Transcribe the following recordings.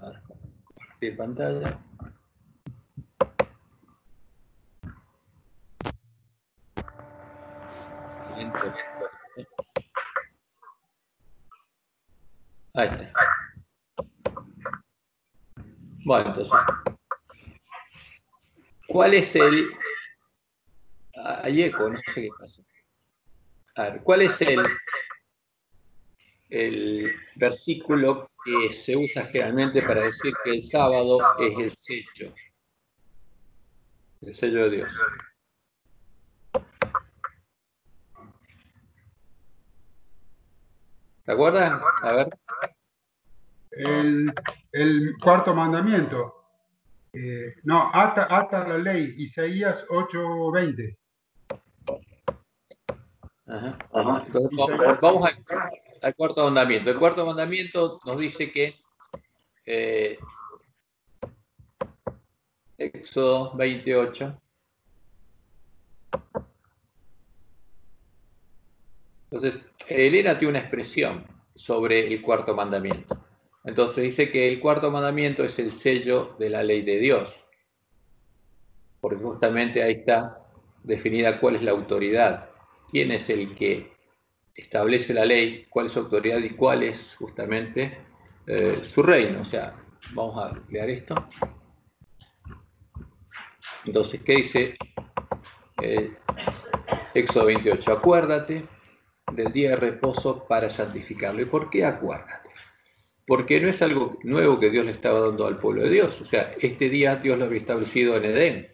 ver, compartir pantalla. Ahí está. Bueno, entonces, ¿cuál es el... Hay eco, no sé qué pasa. A ver, ¿cuál es el versículo que se usa generalmente para decir que el sábado es el sello de Dios? ¿Te acuerdas? A ver. El cuarto mandamiento. No, ata la ley, Isaías 8:20. Ajá. Entonces, vamos al cuarto mandamiento. El cuarto mandamiento nos dice que Éxodo 28. Entonces, Elena tiene una expresión sobre el cuarto mandamiento. Entonces dice que el cuarto mandamiento es el sello de la ley de Dios, porque justamente ahí está definida cuál es la autoridad, quién es el que establece la ley, cuál es su autoridad y cuál es justamente su reino. O sea, vamos a leer esto. Entonces, ¿qué dice Éxodo 28? Acuérdate del día de reposo para santificarlo. ¿Y por qué acuérdate? Porque no es algo nuevo que Dios le estaba dando al pueblo de Dios. O sea, este día Dios lo había establecido en Edén.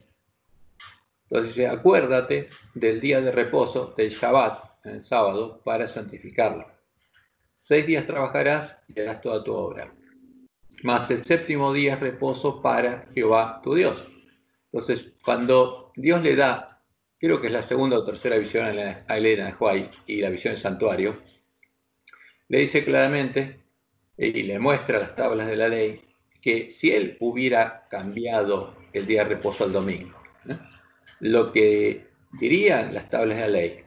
Entonces dice, acuérdate del día de reposo, del Shabbat, el sábado, para santificarlo. 6 días trabajarás y harás toda tu obra. Mas el séptimo día es reposo para Jehová tu Dios. Entonces, cuando Dios le da, creo que es la segunda o tercera visión a Elena de Huay y la visión del santuario, le dice claramente y le muestra las tablas de la ley que si él hubiera cambiado el día de reposo al domingo, lo que dirían las tablas de la ley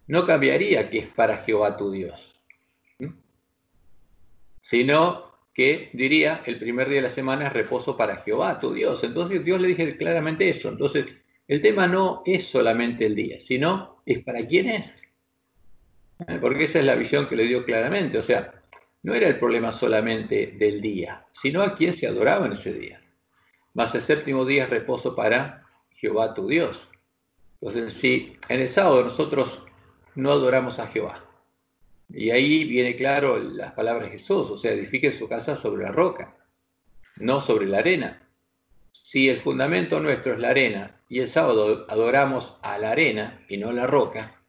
no cambiaría que es para Jehová tu Dios, sino que diría el primer día de la semana es reposo para Jehová tu Dios. Entonces Dios le dije claramente eso. Entonces el tema no es solamente el día, sino es para quién es. Porque esa es la visión que le dio claramente. O sea, no era el problema solamente del día, sino a quién se adoraba en ese día. Mas el séptimo día es reposo para Jehová tu Dios. Entonces, si en el sábado nosotros no adoramos a Jehová, y ahí viene claro las palabras de Jesús, o sea, edifiquen su casa sobre la roca, no sobre la arena. Si el fundamento nuestro es la arena y el sábado adoramos a la arena y no a la roca,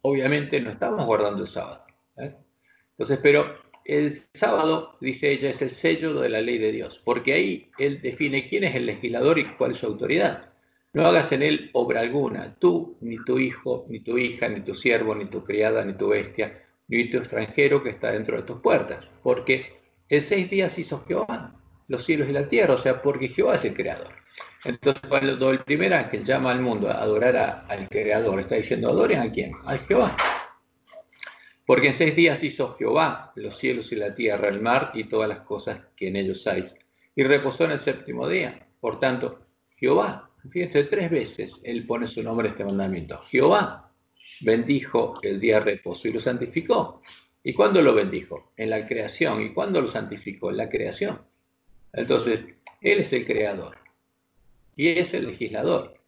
obviamente no estamos guardando el sábado. Entonces, pero el sábado, dice ella, es el sello de la ley de Dios, porque ahí él define quién es el legislador y cuál es su autoridad. No hagas en él obra alguna, tú, ni tu hijo, ni tu hija, ni tu siervo, ni tu criada, ni tu bestia, ni tu extranjero que está dentro de tus puertas, porque en 6 días hizo Jehová los cielos y la tierra, o sea, porque Jehová es el creador. Entonces, cuando el primer ángel llama al mundo a adorar al creador, está diciendo, ¿adoren a quién? Al Jehová. Porque en 6 días hizo Jehová los cielos y la tierra, el mar y todas las cosas que en ellos hay. Y reposó en el séptimo día. Por tanto, Jehová, fíjense, 3 veces él pone su nombre a este mandamiento. Jehová bendijo el día de reposo y lo santificó. ¿Y cuándo lo bendijo? En la creación. ¿Y cuándo lo santificó? En la creación. Entonces, él es el creador y es el legislador.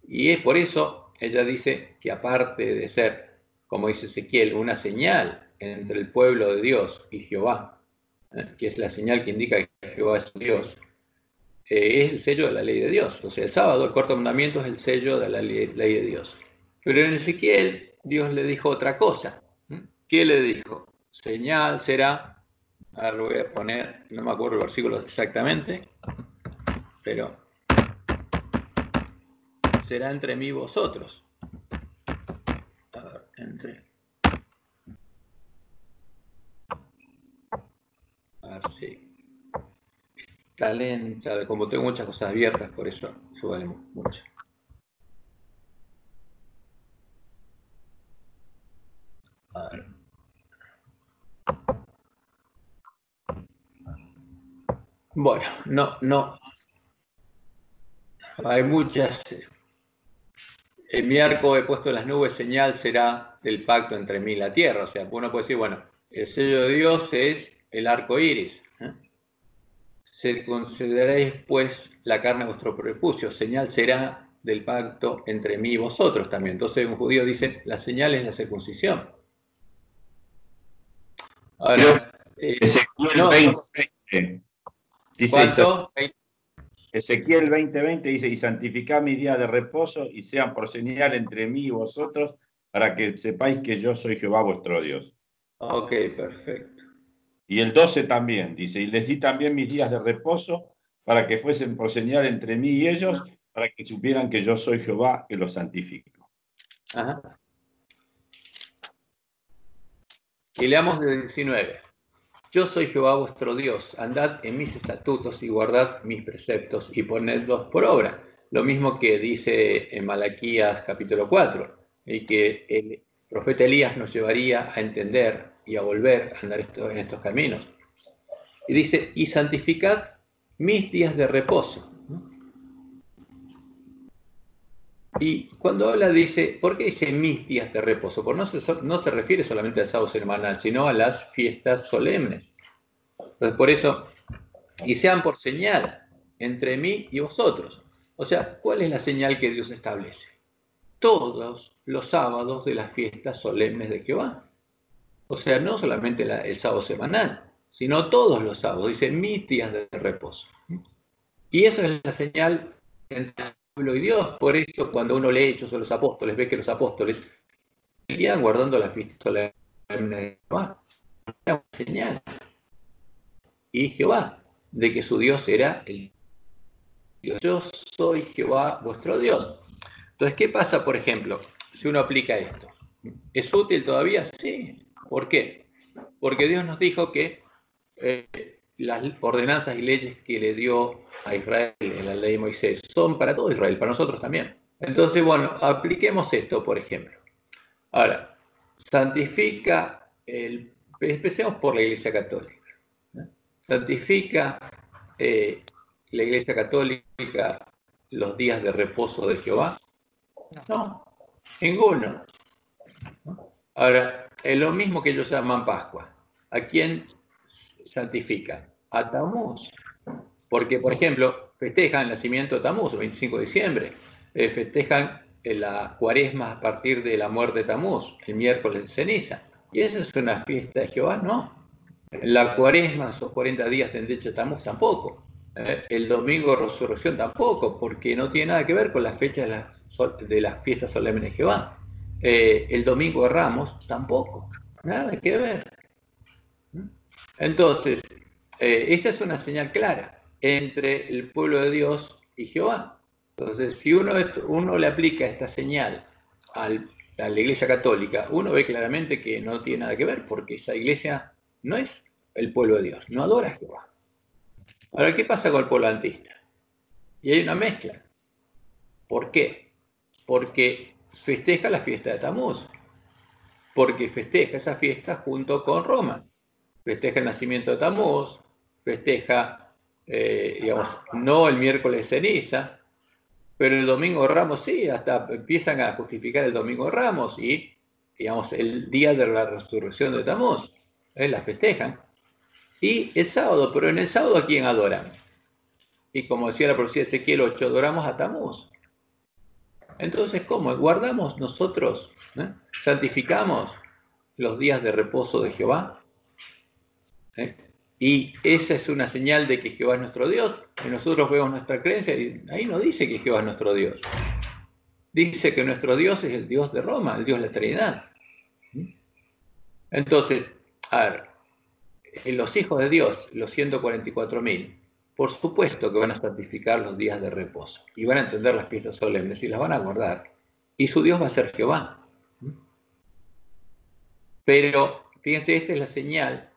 Y es por eso, ella dice que aparte de ser, como dice Ezequiel, una señal entre el pueblo de Dios y Jehová, que es la señal que indica que Jehová es Dios, es el sello de la ley de Dios. O sea, el sábado, el cuarto mandamiento es el sello de la ley de Dios. Pero en Ezequiel, Dios le dijo otra cosa. ¿Qué le dijo? Señal será, ahora lo voy a poner, no me acuerdo el versículo exactamente, pero será entre mí y vosotros. A ver, entre. A ver si. Está lenta, como tengo muchas cosas abiertas, por eso vale mucho. A ver. Bueno, no, hay muchas. En mi arco he puesto en las nubes, señal será del pacto entre mí y la tierra. O sea, uno puede decir, bueno, el sello de Dios es el arco iris. Se consideraréis pues la carne de vuestro prepucio, señal será del pacto entre mí y vosotros también. Entonces un judío dice, la señal es la circuncisión. Ahora, Ezequiel no, 20:20 dice, ¿cuánto? Ezequiel 20:20 dice, y santificad mis días de reposo y sean por señal entre mí y vosotros, para que sepáis que yo soy Jehová vuestro Dios. Ok, perfecto. Y el 12 también dice, y les di también mis días de reposo para que fuesen por señal entre mí y ellos, para que supieran que yo soy Jehová que los santifico. Ajá. Y leamos del 19. Yo soy Jehová vuestro Dios, andad en mis estatutos y guardad mis preceptos y ponedlos por obra. Lo mismo que dice en Malaquías capítulo 4, y que el profeta Elías nos llevaría a entender y a volver a andar en estos caminos. Y dice, y santificad mis días de reposo. Y cuando habla dice, ¿por qué dice mis días de reposo? Porque no se refiere solamente al sábado semanal, sino a las fiestas solemnes. Entonces, por eso, y sean por señal entre mí y vosotros. O sea, ¿cuál es la señal que Dios establece? Todos los sábados de las fiestas solemnes de Jehová. O sea, no solamente el sábado semanal, sino todos los sábados. Dice, mis días de reposo. Y eso es la señal entre el pueblo y Dios. Por eso, cuando uno lee Hechos de los Apóstoles, ve que los apóstoles seguían guardando las fiestas solemnes de Jehová. Era una señal. Y Jehová, de que su Dios era el Dios. Yo soy Jehová vuestro Dios. Entonces, ¿qué pasa, por ejemplo, si uno aplica esto? ¿Es útil todavía? Sí. ¿Por qué? Porque Dios nos dijo que las ordenanzas y leyes que le dio a Israel en la ley de Moisés son para todo Israel, para nosotros también. Entonces, bueno, apliquemos esto, por ejemplo. Ahora, santifica, empecemos por la Iglesia Católica. Santifica la Iglesia Católica los días de reposo de Jehová. No, ninguno. Ahora, es lo mismo que ellos llaman Pascua. ¿A quién santifica? A Tamuz. Porque, por ejemplo, festejan el nacimiento de Tamuz, el 25 de diciembre. Festejan la cuaresma a partir de la muerte de Tamuz, el miércoles de ceniza. ¿Y esa es una fiesta de Jehová? No. La cuaresma, esos 40 días de hecho Tamuz, tampoco. El domingo de resurrección tampoco, porque no tiene nada que ver con las fechas de las fiestas solemnes de Jehová. El domingo de Ramos tampoco, nada que ver. Entonces, esta es una señal clara entre el pueblo de Dios y Jehová. Entonces, si uno le aplica esta señal a la Iglesia Católica, uno ve claramente que no tiene nada que ver, porque esa iglesia no es el pueblo de Dios, no adora a Jehová. Ahora, ¿qué pasa con el pueblo antista? Y hay una mezcla. ¿Por qué? Porque festeja la fiesta de Tamuz, porque festeja esa fiesta junto con Roma. Festeja el nacimiento de Tamuz, festeja, digamos, no el miércoles de ceniza, pero el domingo de Ramos sí, hasta empiezan a justificar el domingo de Ramos y, digamos, el día de la resurrección de Tamuz, la festejan. Y el sábado, pero en el sábado ¿a quién adoran? Y como decía la profecía de Ezequiel 8, adoramos a Tamuz. Entonces, ¿cómo? ¿Guardamos nosotros, santificamos los días de reposo de Jehová? Y esa es una señal de que Jehová es nuestro Dios, y nosotros vemos nuestra creencia y ahí no dice que Jehová es nuestro Dios. Dice que nuestro Dios es el Dios de Roma, el Dios de la Trinidad. Entonces, a ver, los hijos de Dios, los 144.000, por supuesto que van a santificar los días de reposo y van a entender las fiestas solemnes y las van a guardar. Y su Dios va a ser Jehová. Pero, fíjense, esta es la señal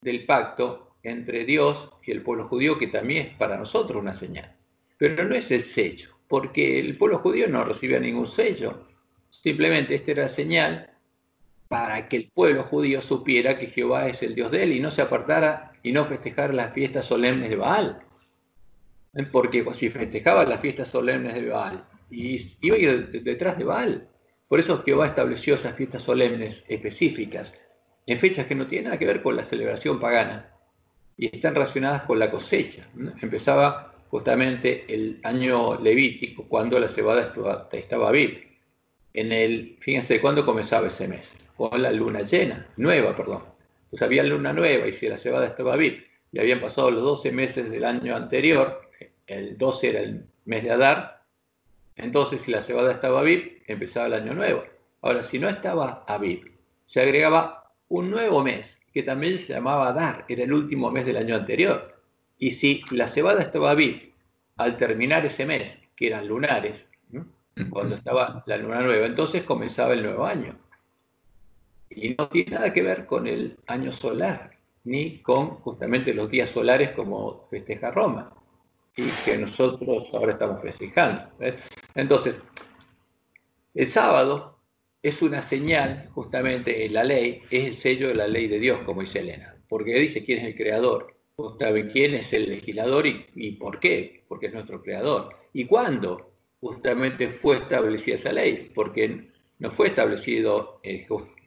del pacto entre Dios y el pueblo judío, que también es para nosotros una señal. Pero no es el sello, porque el pueblo judío no recibía ningún sello. Simplemente esta era la señal para que el pueblo judío supiera que Jehová es el Dios de él y no se apartara y no festejara las fiestas solemnes de Baal, Porque si festejaba las fiestas solemnes de Baal, y iba a ir detrás de Baal. Por eso Jehová estableció esas fiestas solemnes específicas, en fechas que no tienen nada que ver con la celebración pagana, y están relacionadas con la cosecha. Empezaba justamente el año levítico, cuando la cebada estaba viva. Fíjense, ¿cuándo comenzaba ese mes? Con la luna nueva. Pues había luna nueva, y si la cebada estaba viva, y habían pasado los 12 meses del año anterior, el 12 era el mes de Adar, entonces si la cebada estaba Aviv, empezaba el año nuevo. Ahora, si no estaba Aviv, se agregaba un nuevo mes, que también se llamaba Adar, era el último mes del año anterior. Y si la cebada estaba Aviv, al terminar ese mes, que eran lunares, cuando estaba la luna nueva, entonces comenzaba el nuevo año. Y no tiene nada que ver con el año solar, ni con justamente los días solares como festeja Roma, y que nosotros ahora estamos festejando. ¿Ves? Entonces, el sábado es una señal, justamente en la ley, es el sello de la ley de Dios, como dice Elena, porque dice quién es el creador, justamente quién es el legislador y por qué, porque es nuestro creador. ¿Y cuándo justamente fue establecida esa ley? Porque no fue establecido,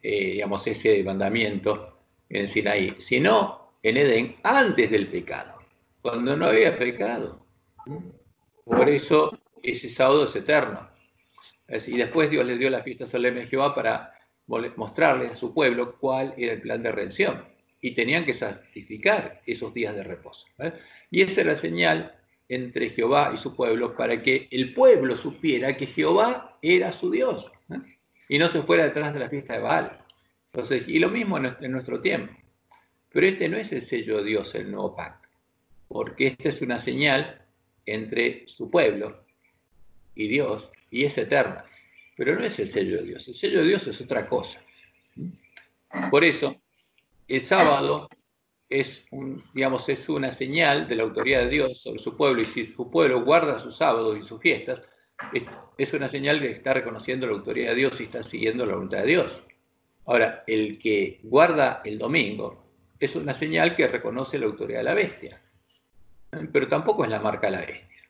digamos, ese mandamiento en Sinaí, sino en Edén, antes del pecado, cuando no había pecado. Por eso ese sábado es eterno. Y después Dios les dio la fiesta solemne de Jehová para mostrarles a su pueblo cuál era el plan de redención. Y tenían que santificar esos días de reposo. Y esa era la señal entre Jehová y su pueblo, para que el pueblo supiera que Jehová era su Dios, y no se fuera detrás de la fiesta de Baal. Entonces, y lo mismo en nuestro tiempo. Pero este no es el sello de Dios, el nuevo pacto, porque esta es una señal entre su pueblo y Dios, y es eterna. Pero no es el sello de Dios. El sello de Dios es otra cosa. Por eso, el sábado es una señal de la autoridad de Dios sobre su pueblo, y si su pueblo guarda sus sábados y sus fiestas, es una señal de que está reconociendo la autoridad de Dios y está siguiendo la voluntad de Dios. Ahora, el que guarda el domingo es una señal que reconoce la autoridad de la bestia, pero tampoco es la marca de la bestia.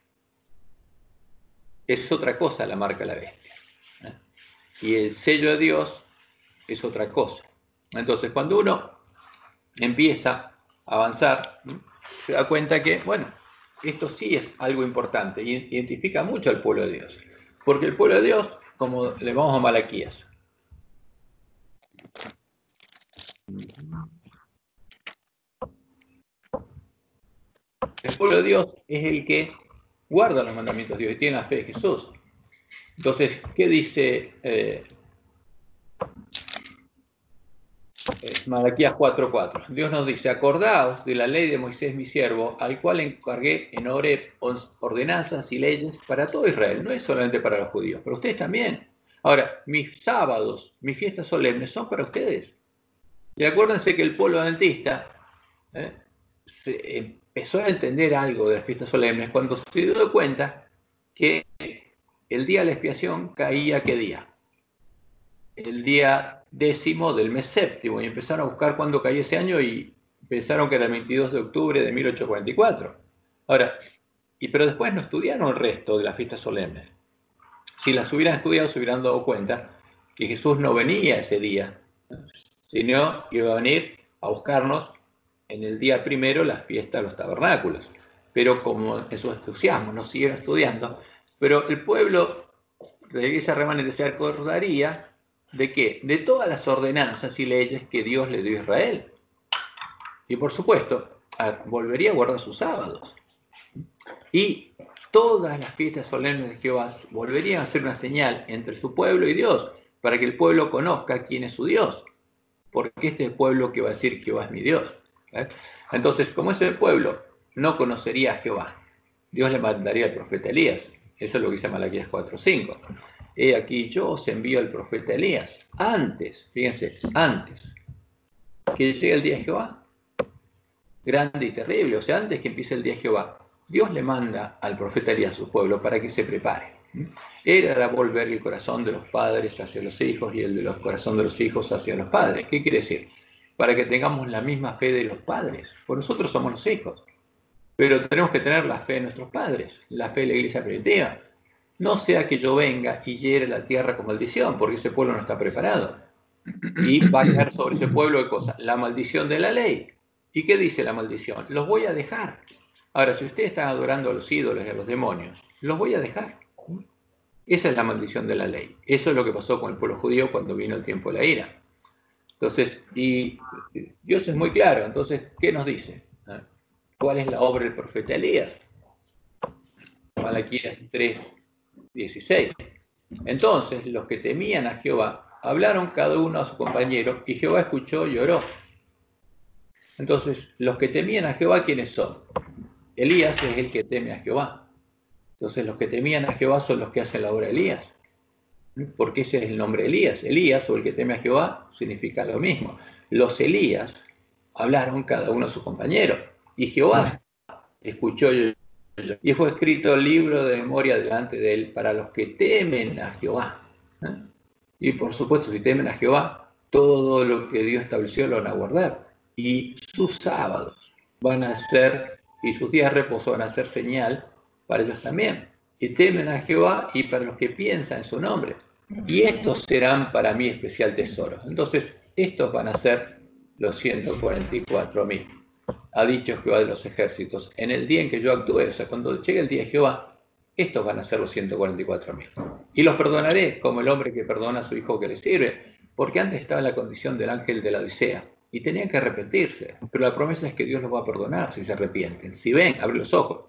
Es otra cosa la marca de la bestia. Y el sello de Dios es otra cosa. Entonces, cuando uno empieza a avanzar, se da cuenta que, bueno, esto sí es algo importante y identifica mucho al pueblo de Dios. Porque el pueblo de Dios, como le vamos a Malaquías, el pueblo de Dios es el que guarda los mandamientos de Dios y tiene la fe de Jesús. Entonces, ¿qué dice Malaquías 4:4? Dios nos dice: acordaos de la ley de Moisés mi siervo, al cual encargué en Horeb ordenanzas y leyes para todo Israel. No es solamente para los judíos, pero ustedes también. Ahora, mis sábados, mis fiestas solemnes son para ustedes. Y acuérdense que el pueblo adventista se empezó a entender algo de las fiestas solemnes cuando se dio cuenta que el día de la expiación caía, ¿qué día? El día 10º del mes séptimo, y empezaron a buscar cuándo caía ese año y pensaron que era el 22 de octubre de 1844. Ahora, pero después no estudiaron el resto de las fiestas solemnes. Si las hubieran estudiado, se hubieran dado cuenta que Jesús no venía ese día, sino iba a venir a buscarnos en el día primero, las fiestas de los tabernáculos. Pero como en su entusiasmo no siguieron estudiando, pero el pueblo de la iglesia remanente se acordaría ¿de qué? De todas las ordenanzas y leyes que Dios le dio a Israel. Y por supuesto, volvería a guardar sus sábados. Y todas las fiestas solemnes de Jehová volverían a ser una señal entre su pueblo y Dios, para que el pueblo conozca quién es su Dios. Porque este es el pueblo que va a decir: Jehová es mi Dios. Entonces, como ese pueblo no conocería a Jehová, Dios le mandaría al profeta Elías. Eso es lo que dice Malaquías 4:5. He aquí yo os envío al profeta Elías, antes, fíjense, antes que llegue el día de Jehová, grande y terrible, o sea, antes que empiece el día de Jehová, Dios le manda al profeta Elías a su pueblo para que se prepare. Era volver el corazón de los padres hacia los hijos y el de los corazón de los hijos hacia los padres. ¿Qué quiere decir? Para que tengamos la misma fe de los padres, porque nosotros somos los hijos. Pero tenemos que tener la fe de nuestros padres, la fe de la iglesia primitiva. No sea que yo venga y hiere la tierra con maldición, porque ese pueblo no está preparado. Y va a caer sobre ese pueblo de cosas. La maldición de la ley. ¿Y qué dice la maldición? Los voy a dejar. Ahora, si ustedes están adorando a los ídolos y a los demonios, los voy a dejar. Esa es la maldición de la ley. Eso es lo que pasó con el pueblo judío cuando vino el tiempo de la ira. Entonces, y Dios es muy claro. Entonces, ¿qué nos dice? ¿Cuál es la obra del profeta Elías? Malaquías 3:16. Entonces, los que temían a Jehová hablaron cada uno a su compañero, y Jehová escuchó y oró. Entonces, los que temían a Jehová, ¿quiénes son? Elías es el que teme a Jehová. Entonces, los que temían a Jehová son los que hacen la obra de Elías. Porque ese es el nombre de Elías. Elías, o el que teme a Jehová, significa lo mismo. Los Elías hablaron cada uno a su compañero, y Jehová escuchó y fue escrito el libro de memoria delante de él para los que temen a Jehová. Y por supuesto, si temen a Jehová, todo lo que Dios estableció lo van a guardar. Y sus sábados van a ser, y sus días de reposo van a ser señal para ellos también. Y temen a Jehová y para los que piensan en su nombre. Y estos serán para mí especial tesoro. Entonces, estos van a ser los 144.000. Ha dicho Jehová de los ejércitos, en el día en que yo actúe, o sea, cuando llegue el día de Jehová, estos van a ser los 144.000. Y los perdonaré como el hombre que perdona a su hijo que le sirve, porque antes estaba en la condición del ángel de la Odisea, y tenían que arrepentirse. Pero la promesa es que Dios los va a perdonar si se arrepienten. Si ven, abre los ojos,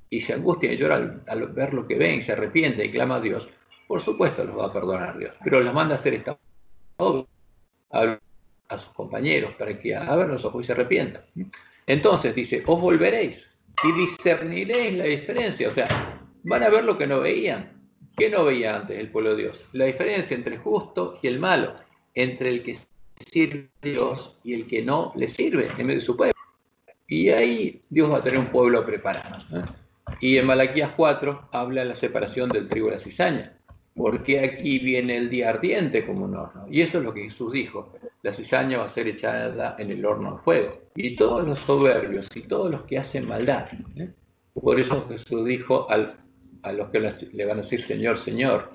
y se angustian y lloran al ver lo que ven, y se arrepienten y claman a Dios, por supuesto los va a perdonar Dios. Pero los manda a hacer esta obra a sus compañeros para que abran los ojos y se arrepientan. Entonces dice, os volveréis y discerniréis la diferencia. O sea, van a ver lo que no veían. ¿Qué no veía antes el pueblo de Dios? La diferencia entre el justo y el malo, entre el que sirve a Dios y el que no le sirve en medio de su pueblo. Y ahí Dios va a tener un pueblo preparado. Y en Malaquías 4 habla de la separación del trigo y la cizaña, porque aquí viene el día ardiente como un horno. Y eso es lo que Jesús dijo, la cizaña va a ser echada en el horno de fuego. Y todos los soberbios y todos los que hacen maldad, por eso Jesús dijo a los que le van a decir Señor, Señor,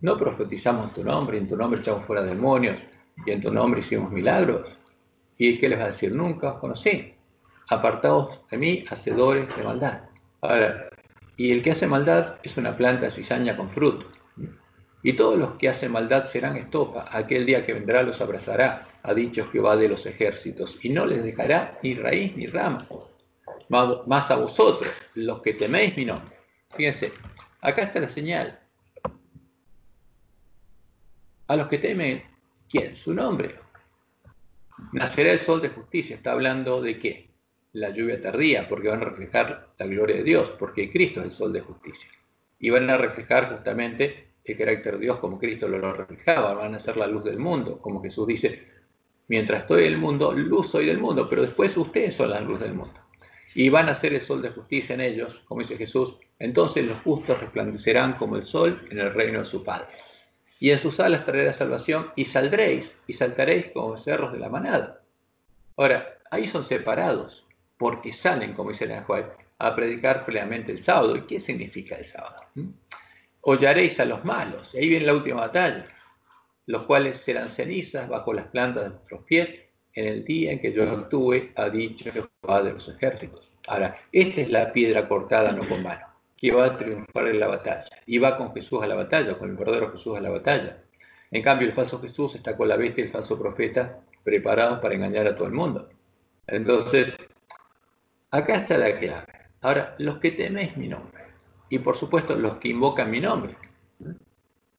no profetizamos en tu nombre, y en tu nombre echamos fuera demonios, y en tu nombre hicimos milagros. ¿Y qué les va a decir? Nunca os conocí. Apartaos de mí, hacedores de maldad. Ahora, y el que hace maldad es una planta cizaña con fruto. Y todos los que hacen maldad serán estopa. Aquel día que vendrá los abrazará, ha dicho Jehová de los ejércitos, y no les dejará ni raíz ni rama. Más a vosotros, los que teméis mi nombre. Fíjense, acá está la señal. A los que temen, ¿quién? Su nombre. Nacerá el sol de justicia. Está hablando de qué? La lluvia tardía, porque van a reflejar la gloria de Dios, porque Cristo es el sol de justicia. Y van a reflejar justamente el carácter de Dios como Cristo lo reflejaba. Van a ser la luz del mundo, como Jesús dice, mientras estoy en el mundo, luz soy del mundo, pero después ustedes son la luz del mundo. Y van a ser el sol de justicia en ellos, como dice Jesús, entonces los justos resplandecerán como el sol en el reino de su Padre. Y en sus alas traerá salvación, y saldréis y saltaréis como becerros de la manada. Ahora, ahí son separados, porque salen, como dice el Juan, a predicar plenamente el sábado. ¿Y qué significa el sábado? Hollaréis a los malos, y ahí viene la última batalla, los cuales serán cenizas bajo las plantas de vuestros pies en el día en que yo actúe, ha dicho Jehová de los ejércitos. Ahora, esta es la piedra cortada no con mano, que va a triunfar en la batalla, y va con Jesús a la batalla, con el verdadero Jesús a la batalla. En cambio, el falso Jesús está con la bestia y el falso profeta preparados para engañar a todo el mundo. Entonces, acá está la clave. Ahora, los que teméis mi nombre, y por supuesto los que invocan mi nombre,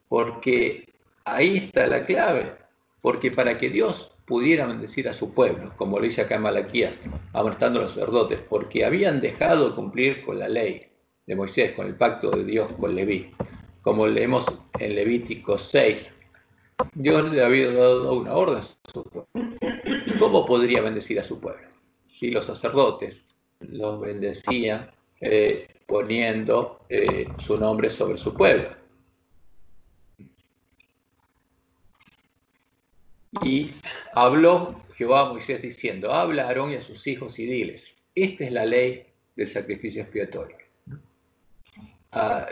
porque ahí está la clave, porque para que Dios pudiera bendecir a su pueblo, como lo dice acá en Malaquías, amonestando a los sacerdotes, porque habían dejado de cumplir con la ley de Moisés, con el pacto de Dios con Leví, como leemos en Levítico 6, Dios le había dado una orden a su pueblo. ¿Cómo podría bendecir a su pueblo? Si los sacerdotes los bendecían poniendo su nombre sobre su pueblo. Y habló Jehová a Moisés diciendo, habla a Aarón y a sus hijos y diles, esta es la ley del sacrificio expiatorio.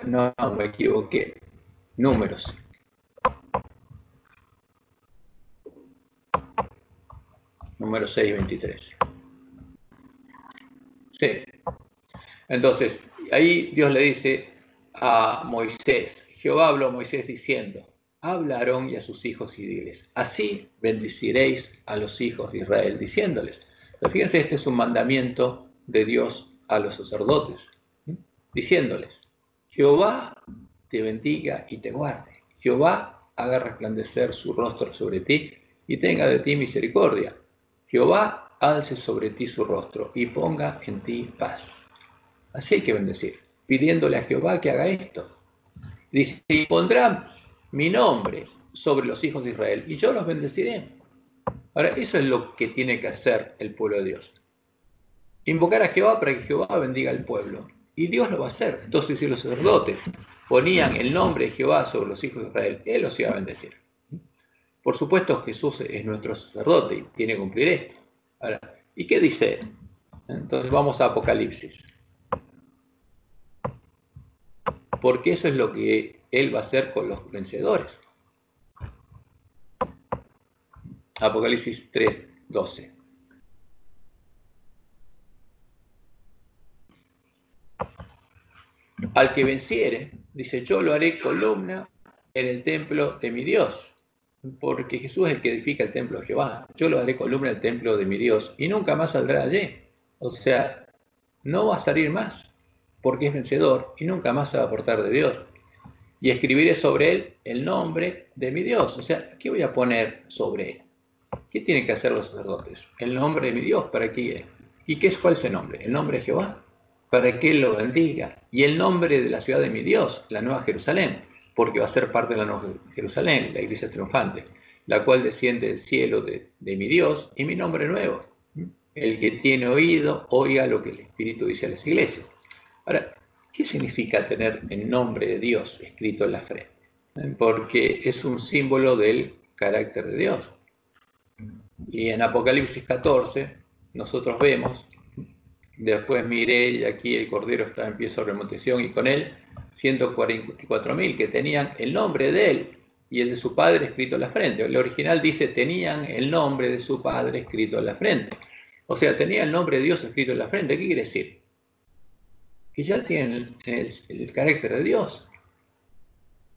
No, me equivoqué. Números. Número 6:23. Sí. Entonces, ahí Dios le dice a Moisés, Jehová habló a Moisés diciendo, habla a Aarón y a sus hijos y diles, así bendeciréis a los hijos de Israel, diciéndoles. Entonces, fíjense, este es un mandamiento de Dios a los sacerdotes, diciéndoles, Jehová te bendiga y te guarde. Jehová haga resplandecer su rostro sobre ti y tenga de ti misericordia. Jehová alce sobre ti su rostro y ponga en ti paz. Así hay que bendecir, pidiéndole a Jehová que haga esto. Dice, y pondrá mi nombre sobre los hijos de Israel y yo los bendeciré. Ahora, eso es lo que tiene que hacer el pueblo de Dios. Invocar a Jehová para que Jehová bendiga al pueblo. Y Dios lo va a hacer. Entonces, si los sacerdotes ponían el nombre de Jehová sobre los hijos de Israel, Él los iba a bendecir. Por supuesto, Jesús es nuestro sacerdote y tiene que cumplir esto. Ahora, ¿y qué dice Él? Entonces vamos a Apocalipsis. Porque eso es lo que Él va a hacer con los vencedores. Apocalipsis 3:12. Al que venciere, dice, yo lo haré columna en el templo de mi Dios. Porque Jesús es el que edifica el templo de Jehová. Yo lo haré columna en el templo de mi Dios y nunca más saldrá allí. O sea, no va a salir más porque es vencedor y nunca más se va a apartar de Dios. Y escribiré sobre él el nombre de mi Dios. O sea, ¿qué voy a poner sobre él? ¿Qué tienen que hacer los sacerdotes? El nombre de mi Dios, ¿para qué? ¿Y cuál es el nombre? El nombre de Jehová, para que él lo bendiga. Y el nombre de la ciudad de mi Dios, la Nueva Jerusalén, porque va a ser parte de la Nueva Jerusalén, la iglesia triunfante, la cual desciende del cielo de mi Dios, y mi nombre nuevo. El que tiene oído, oiga lo que el Espíritu dice a las iglesias. Ahora, ¿qué significa tener el nombre de Dios escrito en la frente? Porque es un símbolo del carácter de Dios. Y en Apocalipsis 14 nosotros vemos, después miré y aquí el Cordero está en pie sobre remontación y con él 144.000 que tenían el nombre de él y el de su padre escrito en la frente. El original dice tenían el nombre de su padre escrito en la frente. O sea, tenía el nombre de Dios escrito en la frente. ¿Qué quiere decir? Que ya tienen el carácter de Dios.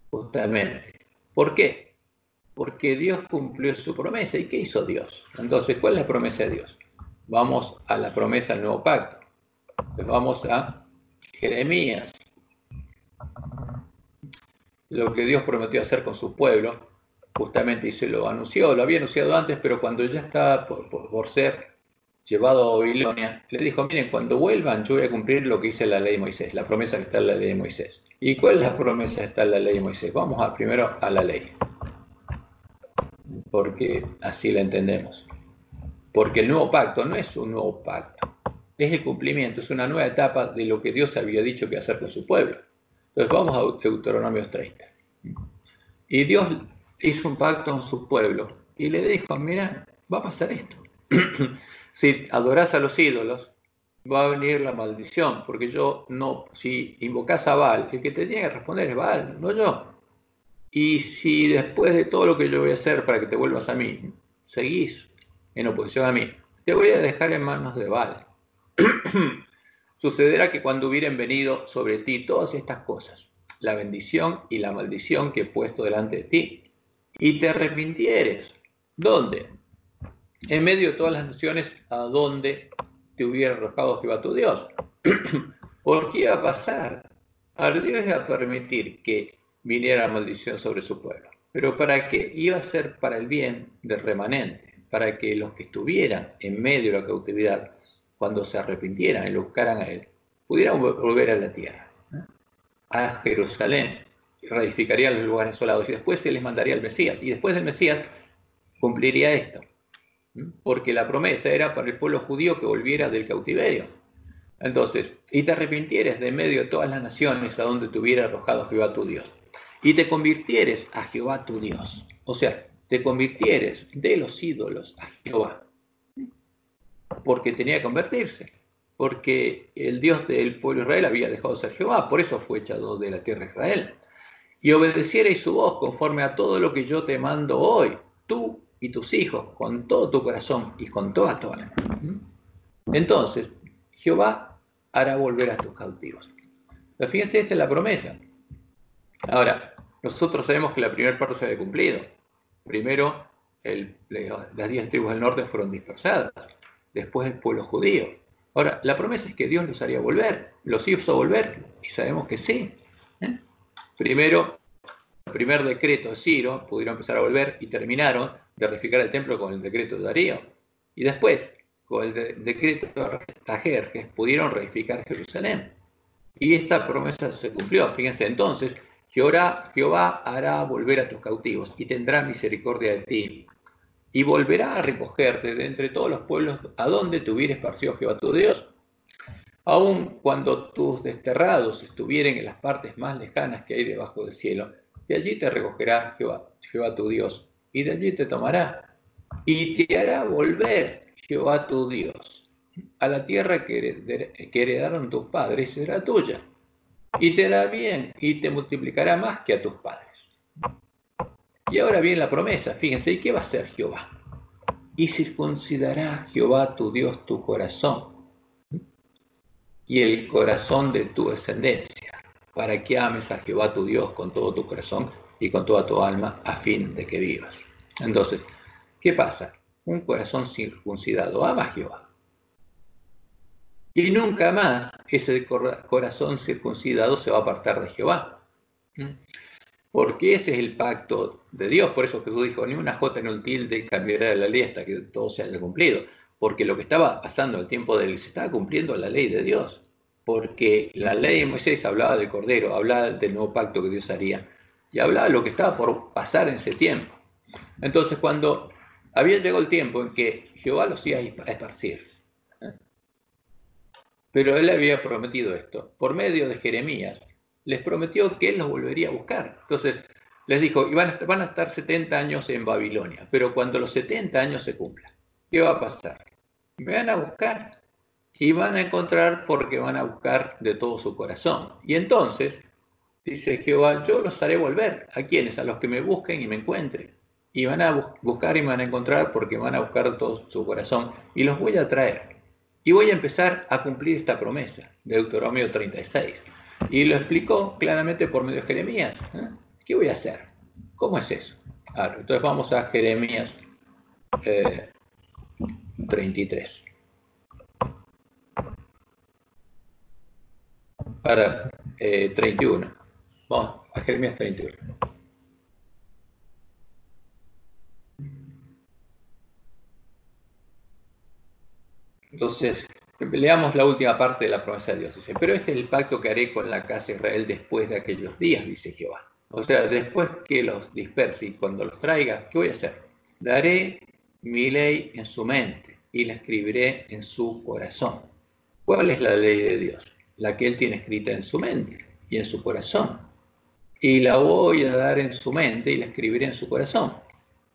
Justamente. ¿Por qué? Porque Dios cumplió su promesa. ¿Y qué hizo Dios? Entonces, ¿cuál es la promesa de Dios? Vamos a la promesa del nuevo pacto. Entonces, vamos a Jeremías. Lo que Dios prometió hacer con su pueblo, justamente y se lo anunció, lo había anunciado antes, pero cuando ya estaba por ser llevado a Babilonia, le dijo, miren, cuando vuelvan yo voy a cumplir lo que dice la ley de Moisés, la promesa que está en la ley de Moisés. ¿Y cuál es la promesa que está en la ley de Moisés? Vamos primero a la ley, porque así la entendemos. Porque el nuevo pacto no es un nuevo pacto, es el cumplimiento, es una nueva etapa de lo que Dios había dicho que iba a hacer con su pueblo. Entonces vamos a Deuteronomio 30. Y Dios hizo un pacto con su pueblo y le dijo, mira, va a pasar esto. Si adorás a los ídolos, va a venir la maldición, porque si invocás a Baal, el que te tiene que responder es Baal, no yo. Y si después de todo lo que yo voy a hacer para que te vuelvas a mí, seguís en oposición a mí, te voy a dejar en manos de Baal. Sucederá que cuando hubieren venido sobre ti todas estas cosas, la bendición y la maldición que he puesto delante de ti, y te arrepintieres, ¿dónde? En medio de todas las naciones a donde te hubiera arrojado Jehová tu Dios. ¿Por qué iba a pasar? A Dios iba a permitir que viniera la maldición sobre su pueblo. ¿Pero para qué? Iba a ser para el bien del remanente, para que los que estuvieran en medio de la cautividad, cuando se arrepintieran y lo buscaran a él, pudieran volver a la tierra, a Jerusalén, reedificarían los lugares asolados y después se les mandaría el Mesías. Y después del Mesías cumpliría esto, porque la promesa era para el pueblo judío que volviera del cautiverio. Entonces, y te arrepintieres de medio de todas las naciones a donde te hubiera arrojado Jehová tu Dios, y te convirtieres a Jehová tu Dios, o sea, te convirtieres de los ídolos a Jehová, porque tenía que convertirse. porque el Dios del pueblo de Israel había dejado de ser Jehová, por eso fue echado de la tierra de Israel. Y obedeciereis su voz conforme a todo lo que yo te mando hoy, tú y tus hijos, con todo tu corazón y con toda tu alma. Entonces, Jehová hará volver a tus cautivos. Pero fíjense, esta es la promesa. Ahora, nosotros sabemos que la primera parte se había cumplido. Primero, las 10 tribus del norte fueron dispersadas. Después el pueblo judío. Ahora, la promesa es que Dios los haría volver. ¿Los hizo volver? Y sabemos que sí. Primero, el primer decreto de Ciro, pudieron empezar a volver y terminaron de reedificar el templo con el decreto de Darío. Y después, con el decreto de Tajerjes, pudieron reedificar Jerusalén. Y esta promesa se cumplió. Fíjense, entonces, Jehová hará volver a tus cautivos y tendrá misericordia de ti. Y volverá a recogerte de entre todos los pueblos a donde te hubiera esparcido Jehová tu Dios. Aun cuando tus desterrados estuvieren en las partes más lejanas que hay debajo del cielo, de allí te recogerá Jehová tu Dios, y de allí te tomará, y te hará volver Jehová tu Dios a la tierra que heredaron tus padres, y será tuya, y te hará bien, y te multiplicará más que a tus padres. Y ahora viene la promesa, fíjense, ¿y qué va a hacer Jehová? Y circuncidará Jehová tu Dios tu corazón y el corazón de tu descendencia, para que ames a Jehová tu Dios con todo tu corazón y con toda tu alma, a fin de que vivas. Entonces, ¿qué pasa? Un corazón circuncidado ama a Jehová. Y nunca más ese corazón circuncidado se va a apartar de Jehová. Porque ese es el pacto de Dios. Por eso Jesús dijo, ni una jota ni un tilde cambiará la ley hasta que todo se haya cumplido. Porque lo que estaba pasando en el tiempo de él, se estaba cumpliendo la ley de Dios. Porque la ley de Moisés hablaba del Cordero, hablaba del nuevo pacto que Dios haría. Y hablaba de lo que estaba por pasar en ese tiempo. Entonces, cuando había llegado el tiempo en que Jehová los iba a esparcir, pero él había prometido esto, por medio de Jeremías, les prometió que él los volvería a buscar. Entonces, les dijo, y van a estar 70 años en Babilonia, pero cuando los 70 años se cumplan, ¿qué va a pasar? Me van a buscar y van a encontrar porque van a buscar de todo su corazón. Y entonces, dice Jehová, yo los haré volver. ¿A quiénes? A los que me busquen y me encuentren. Y van a buscar y me van a encontrar porque van a buscar de todo su corazón. Y los voy a traer. Y voy a empezar a cumplir esta promesa, Deuteronomio 36. Y lo explicó claramente por medio de Jeremías. ¿Qué voy a hacer? ¿Cómo es eso? Ahora, entonces vamos a Jeremías 33. Para 31. Vamos a Jeremías 31. Entonces, leamos la última parte de la promesa de Dios. Dice, pero este es el pacto que haré con la casa de Israel después de aquellos días, dice Jehová. O sea, después que los disperse y cuando los traiga, ¿qué voy a hacer? Daré mi ley en su mente y la escribiré en su corazón. ¿Cuál es la ley de Dios? La que Él tiene escrita en su mente y en su corazón. Y la voy a dar en su mente y la escribiré en su corazón.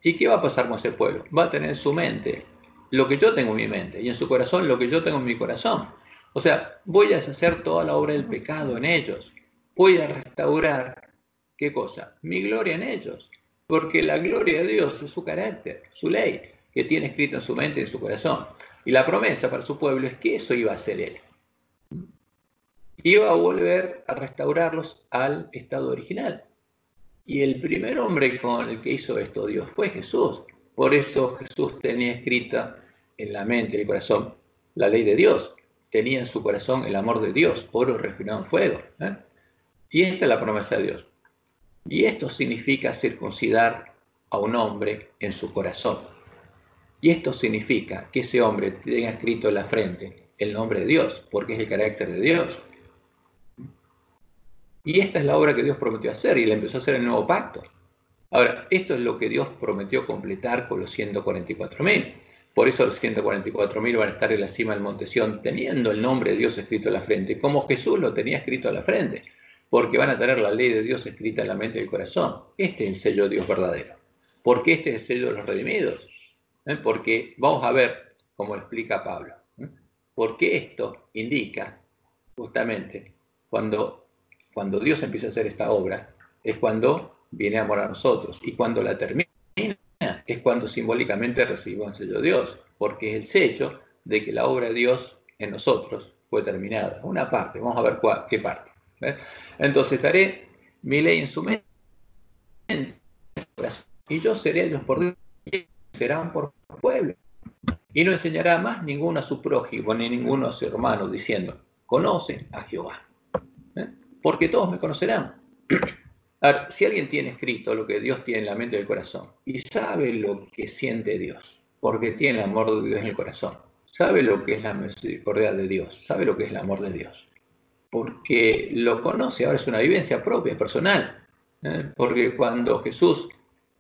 ¿Y qué va a pasar con ese pueblo? Va a tener en su mente lo que yo tengo en mi mente y en su corazón lo que yo tengo en mi corazón. O sea, voy a deshacer toda la obra del pecado en ellos. Voy a restaurar, ¿qué cosa? Mi gloria en ellos. Porque la gloria de Dios es su carácter, su ley, que tiene escrito en su mente y en su corazón. Y la promesa para su pueblo es que eso iba a ser Él. Iba a volver a restaurarlos al estado original. Y el primer hombre con el que hizo esto Dios fue Jesús. Por eso Jesús tenía escrita en la mente y el corazón la ley de Dios. Tenía en su corazón el amor de Dios, oro refinado en fuego. Y esta es la promesa de Dios. Y esto significa circuncidar a un hombre en su corazón. Y esto significa que ese hombre tenga escrito en la frente el nombre de Dios, porque es el carácter de Dios. Y esta es la obra que Dios prometió hacer y la empezó a hacer en el nuevo pacto. Ahora, esto es lo que Dios prometió completar con los 144.000. Por eso los 144.000 van a estar en la cima del monte Sión teniendo el nombre de Dios escrito en la frente, como Jesús lo tenía escrito en la frente, porque van a tener la ley de Dios escrita en la mente y el corazón. Este es el sello de Dios verdadero. ¿Por qué este es el sello de los redimidos? Porque vamos a ver cómo lo explica Pablo. Porque esto indica, justamente, cuando Dios empieza a hacer esta obra, es cuando viene a morar a nosotros. Y cuando la termina, es cuando simbólicamente recibimos el sello de Dios. Porque es el sello de que la obra de Dios en nosotros fue terminada. Una parte, vamos a ver qué parte. ¿Ves? Entonces, daré mi ley en su mente, y yo seré Dios por Dios, y serán por pueblo. Y no enseñará más ninguno a su prójimo, ni ninguno a su hermano, diciendo, conoce a Jehová. Porque todos me conocerán. A ver, si alguien tiene escrito lo que Dios tiene en la mente y el corazón, y sabe lo que siente Dios, porque tiene el amor de Dios en el corazón, sabe lo que es la misericordia de Dios, sabe lo que es el amor de Dios, porque lo conoce, ahora es una vivencia propia, personal. Porque cuando Jesús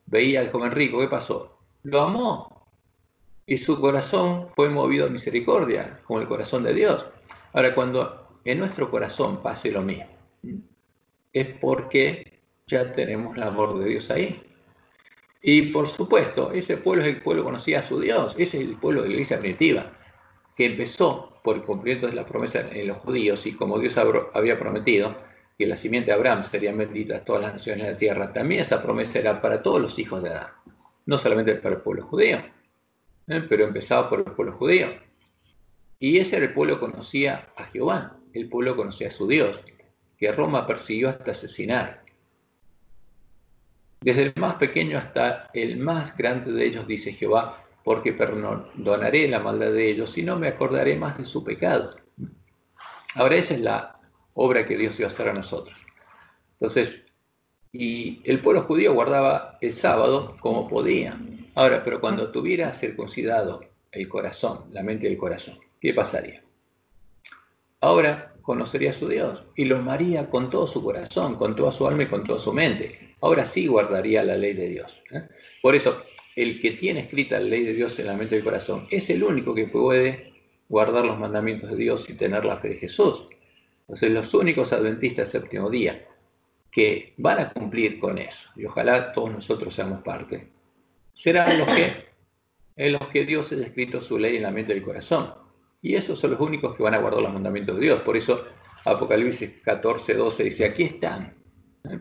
veía al joven rico, ¿qué pasó? Lo amó, y su corazón fue movido a misericordia, como el corazón de Dios. Ahora, cuando en nuestro corazón pase lo mismo, es porque ya tenemos el amor de Dios ahí. Y por supuesto, ese pueblo es el pueblo que conocía a su Dios, ese es el pueblo de la iglesia primitiva, que empezó por el cumplimiento de la promesa en los judíos, y como Dios había prometido que la simiente de Abraham serían benditas todas las naciones de la tierra, también esa promesa era para todos los hijos de Adán, no solamente para el pueblo judío, pero empezaba por el pueblo judío. Y ese era el pueblo que conocía a Jehová, el pueblo que conocía a su Dios, que Roma persiguió hasta asesinar. Desde el más pequeño hasta el más grande de ellos, dice Jehová, porque perdonaré la maldad de ellos y no me acordaré más de su pecado. Ahora esa es la obra que Dios iba a hacer a nosotros. Entonces, y el pueblo judío guardaba el sábado como podía. Ahora, pero cuando tuviera circuncidado el corazón, la mente y el corazón, ¿qué pasaría? Ahora conocería a su Dios y lo amaría con todo su corazón, con toda su alma y con toda su mente. Ahora sí guardaría la ley de Dios. Por eso, el que tiene escrita la ley de Dios en la mente y el corazón es el único que puede guardar los mandamientos de Dios y tener la fe de Jesús. Entonces, los únicos adventistas del séptimo día que van a cumplir con eso, y ojalá todos nosotros seamos parte, serán los que Dios haya escrito su ley en la mente y el corazón. Y esos son los únicos que van a guardar los mandamientos de Dios. Por eso Apocalipsis 14:12 dice, aquí están.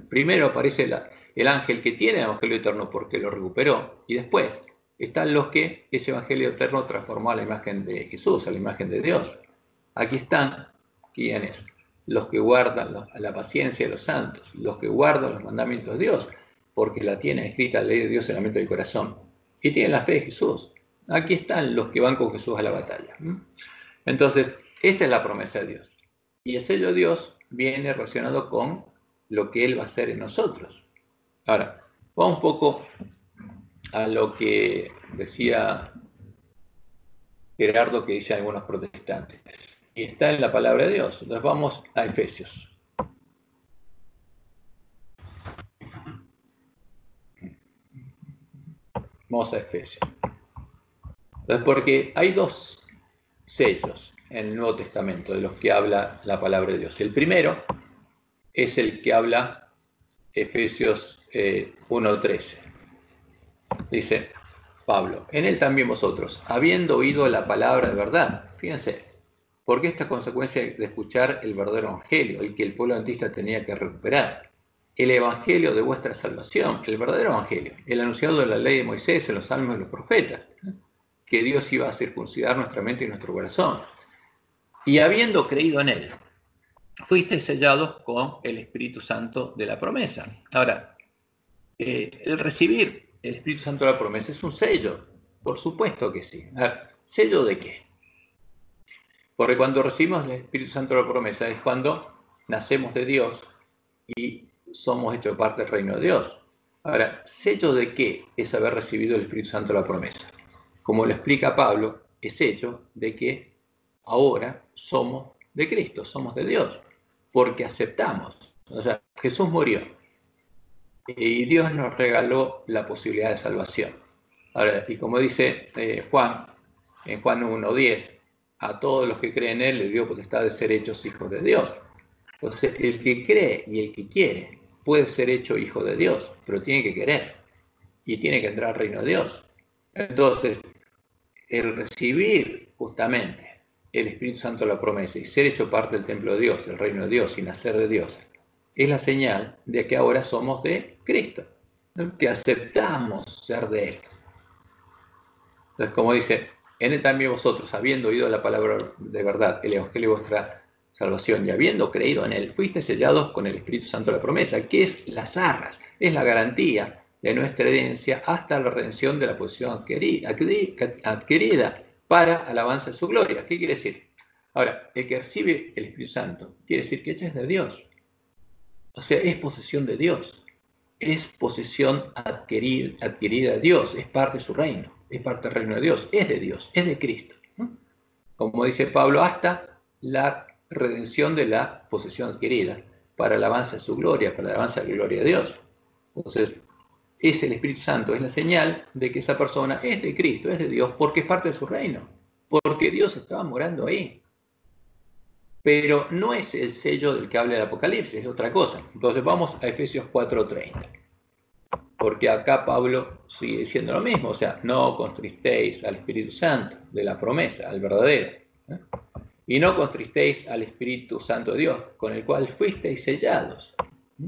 Primero aparece el ángel que tiene el evangelio eterno porque lo recuperó, y después están los que ese evangelio eterno transformó a la imagen de Jesús, a la imagen de Dios. Aquí están, ¿quiénes? Los que guardan la paciencia de los santos, los que guardan los mandamientos de Dios, porque la tienen escrita la ley de Dios en la mente del corazón, y tienen la fe de Jesús. Aquí están los que van con Jesús a la batalla. Entonces, esta es la promesa de Dios. Y el sello de Dios viene relacionado con lo que Él va a hacer en nosotros. Ahora, vamos un poco a lo que decía Gerardo, que dicen algunos protestantes. Y está en la palabra de Dios. Entonces vamos a Efesios. Vamos a Efesios. Entonces, porque hay dos sellos en el Nuevo Testamento de los que habla la palabra de Dios. El primero es el que habla Efesios 1:13. Dice Pablo, en él también vosotros, habiendo oído la palabra de verdad, fíjense, porque esta es consecuencia de escuchar el verdadero evangelio, el que el pueblo adventista tenía que recuperar. El evangelio de vuestra salvación, el verdadero evangelio, el anunciado de la ley de Moisés en los salmos de los profetas, que Dios iba a circuncidar nuestra mente y nuestro corazón. Y habiendo creído en él, fuisteis sellados con el Espíritu Santo de la promesa. Ahora, el recibir el Espíritu Santo de la promesa es un sello, por supuesto que sí. A ver, ¿sello de qué? Porque cuando recibimos el Espíritu Santo de la promesa es cuando nacemos de Dios y somos hechos parte del reino de Dios. Ahora, ¿sello de qué es haber recibido el Espíritu Santo de la promesa? Como lo explica Pablo, es hecho de que ahora somos de Cristo, somos de Dios, porque aceptamos. O sea, Jesús murió y Dios nos regaló la posibilidad de salvación. Ahora, y como dice Juan, en Juan 1:10, a todos los que creen en él le dio potestad de ser hechos hijos de Dios. Entonces, el que cree y el que quiere puede ser hecho hijo de Dios, pero tiene que querer y tiene que entrar al reino de Dios. Entonces, el recibir justamente el Espíritu Santo la promesa y ser hecho parte del templo de Dios, del reino de Dios y nacer de Dios, es la señal de que ahora somos de Cristo, ¿no? Que aceptamos ser de Él. Entonces, como dice, en Él también vosotros, habiendo oído la palabra de verdad, el Evangelio de vuestra salvación, y habiendo creído en Él, fuiste sellados con el Espíritu Santo de la promesa, que es las arras, es la garantía de nuestra herencia hasta la redención de la posición adquirida para alabanza de su gloria. ¿Qué quiere decir? Ahora, el que recibe el Espíritu Santo quiere decir que es de Dios. O sea, es posesión de Dios. Es posesión adquirida de Dios. Es parte de su reino. Es parte del reino de Dios. Es de Dios. Es de Cristo. Como dice Pablo, hasta la redención de la posesión adquirida para alabanza de su gloria, para la alabanza de la gloria de Dios. Entonces, es el Espíritu Santo, es la señal de que esa persona es de Cristo, es de Dios, porque es parte de su reino, porque Dios estaba morando ahí. Pero no es el sello del que habla el Apocalipsis, es otra cosa. Entonces vamos a Efesios 4:30, porque acá Pablo sigue diciendo lo mismo, o sea, no contristéis al Espíritu Santo de la promesa, al verdadero, ¿eh? Y no contristéis al Espíritu Santo de Dios, con el cual fuisteis sellados, ¿eh?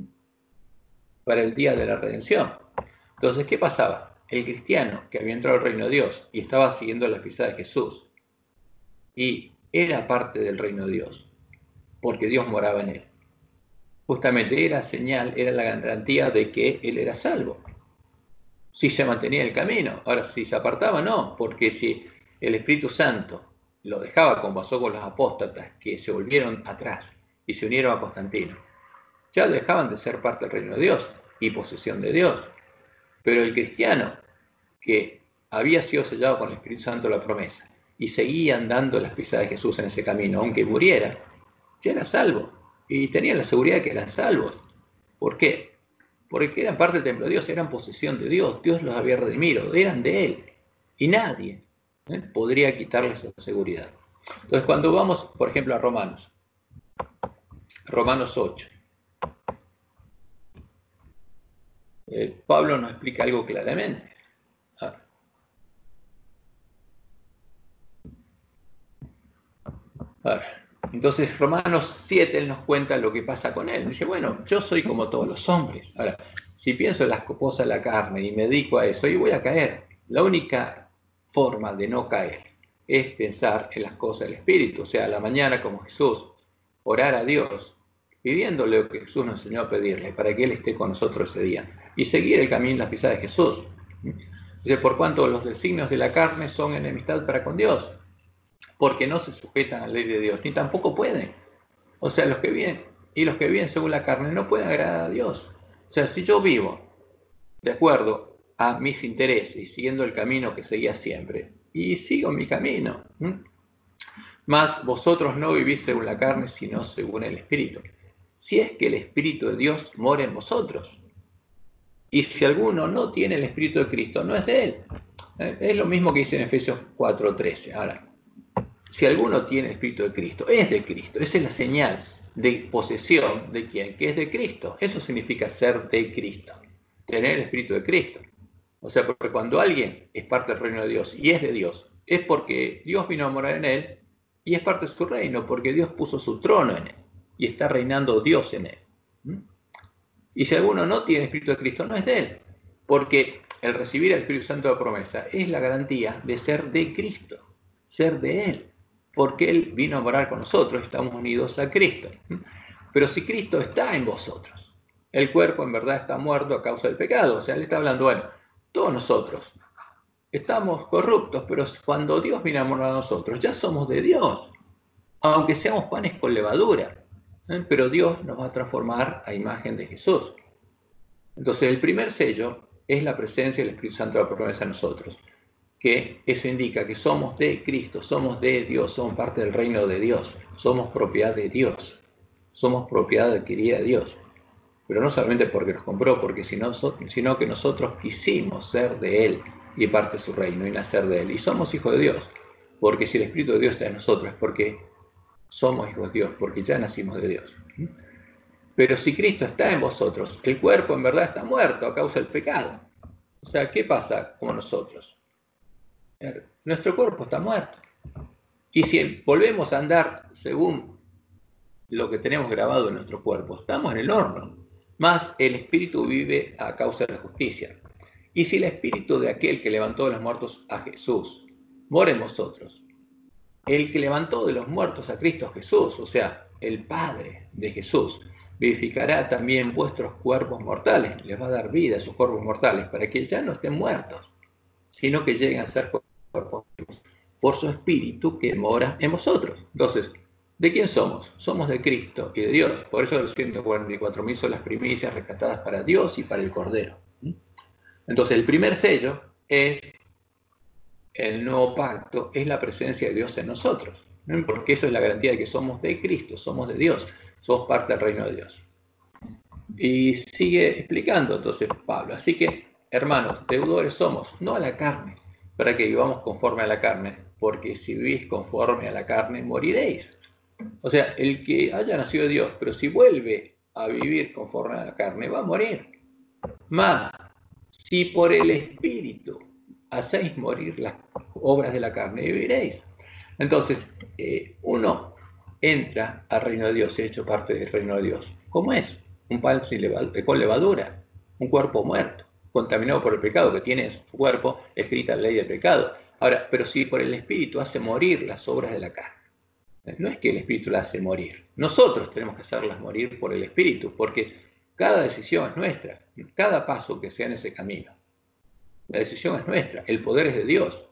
Para el día de la redención. Entonces, ¿qué pasaba? El cristiano que había entrado al reino de Dios y estaba siguiendo las pisadas de Jesús y era parte del reino de Dios, porque Dios moraba en él. Justamente era señal, era la garantía de que él era salvo. Si se mantenía en el camino. Ahora, si se apartaba, no, porque si el Espíritu Santo lo dejaba, como pasó con los apóstatas, que se volvieron atrás y se unieron a Constantino, ya dejaban de ser parte del reino de Dios y posesión de Dios. Pero el cristiano que había sido sellado con el Espíritu Santo la promesa y seguía andando las pisadas de Jesús en ese camino, aunque muriera, ya era salvo y tenía la seguridad de que eran salvos. ¿Por qué? Porque eran parte del templo de Dios, eran posesión de Dios, Dios los había redimido, eran de Él y nadie podría quitarles esa seguridad. Entonces, cuando vamos, por ejemplo, a Romanos 8, Pablo nos explica algo claramente. Entonces, Romanos 7, él nos cuenta lo que pasa con él. Dice, bueno, yo soy como todos los hombres. Ahora, si pienso en las cosas de la carne y me dedico a eso, y voy a caer. La única forma de no caer es pensar en las cosas del Espíritu. O sea, a la mañana, como Jesús, orar a Dios, pidiéndole lo que Jesús nos enseñó a pedirle, para que Él esté con nosotros ese día. Y seguir el camino, las pisadas de Jesús. Dice, por cuanto los designios de la carne son enemistad para con Dios, porque no se sujetan a la ley de Dios, ni tampoco pueden. O sea, los que viven según la carne no pueden agradar a Dios. O sea, si yo vivo de acuerdo a mis intereses y siguiendo el camino que seguía siempre, y sigo mi camino, mas vosotros no vivís según la carne, sino según el Espíritu. Si es que el Espíritu de Dios mora en vosotros. Y si alguno no tiene el Espíritu de Cristo, no es de él. Es lo mismo que dice en Efesios 4:13. Ahora, si alguno tiene el Espíritu de Cristo, es de Cristo. Esa es la señal de posesión de quien, que es de Cristo. Eso significa ser de Cristo, tener el Espíritu de Cristo. O sea, porque cuando alguien es parte del reino de Dios y es de Dios, es porque Dios vino a morar en él y es parte de su reino, porque Dios puso su trono en él y está reinando Dios en él. Y si alguno no tiene el Espíritu de Cristo, no es de él, porque el recibir el Espíritu Santo de promesa es la garantía de ser de Cristo, ser de él, porque él vino a morar con nosotros, estamos unidos a Cristo. Pero si Cristo está en vosotros, el cuerpo en verdad está muerto a causa del pecado. O sea, él está hablando, bueno, todos nosotros estamos corruptos, pero cuando Dios viene a morar a nosotros, ya somos de Dios, aunque seamos panes con levadura, pero Dios nos va a transformar a imagen de Jesús. Entonces, el primer sello es la presencia del Espíritu Santo de la promesa en nosotros, que eso indica que somos de Cristo, somos de Dios, somos parte del reino de Dios, somos propiedad de Dios, somos propiedad adquirida de Dios. Pero no solamente porque nos compró, porque sino que nosotros quisimos ser de Él y parte de su reino y nacer de Él. Y somos hijos de Dios, porque si el Espíritu de Dios está en nosotros es porque somos hijos de Dios, porque ya nacimos de Dios. Pero si Cristo está en vosotros, el cuerpo en verdad está muerto a causa del pecado. O sea, ¿qué pasa con nosotros? Nuestro cuerpo está muerto. Y si volvemos a andar según lo que tenemos grabado en nuestro cuerpo, estamos en el horno. Más el espíritu vive a causa de la justicia. Y si el espíritu de aquel que levantó de los muertos a Jesús mora en vosotros, el que levantó de los muertos a Cristo Jesús, o sea, el Padre de Jesús, vivificará también vuestros cuerpos mortales, les va a dar vida a sus cuerpos mortales, para que ya no estén muertos, sino que lleguen a ser cuerpos vivos, por su espíritu que mora en vosotros. Entonces, ¿de quién somos? Somos de Cristo y de Dios. Por eso los 144.000 son las primicias rescatadas para Dios y para el Cordero. Entonces, el primer sello es el nuevo pacto, es la presencia de Dios en nosotros, ¿no? Porque eso es la garantía de que somos de Cristo, somos de Dios, somos parte del reino de Dios. Y sigue explicando entonces Pablo. Así que, hermanos, deudores somos, no a la carne, para que vivamos conforme a la carne, porque si vivís conforme a la carne, moriréis. O sea, el que haya nacido de Dios, pero si vuelve a vivir conforme a la carne, va a morir. Más, si por el Espíritu hacéis morir las obras de la carne, viviréis. Entonces, uno entra al reino de Dios, hecho parte del reino de Dios. ¿Cómo es? Un pan con levadura, un cuerpo muerto, contaminado por el pecado, que tiene en su cuerpo escrita la ley del pecado. Ahora, pero si por el Espíritu hace morir las obras de la carne, no es que el Espíritu las hace morir, nosotros tenemos que hacerlas morir por el Espíritu, porque cada decisión es nuestra, cada paso que sea en ese camino. La decisión es nuestra, el poder es de Dios,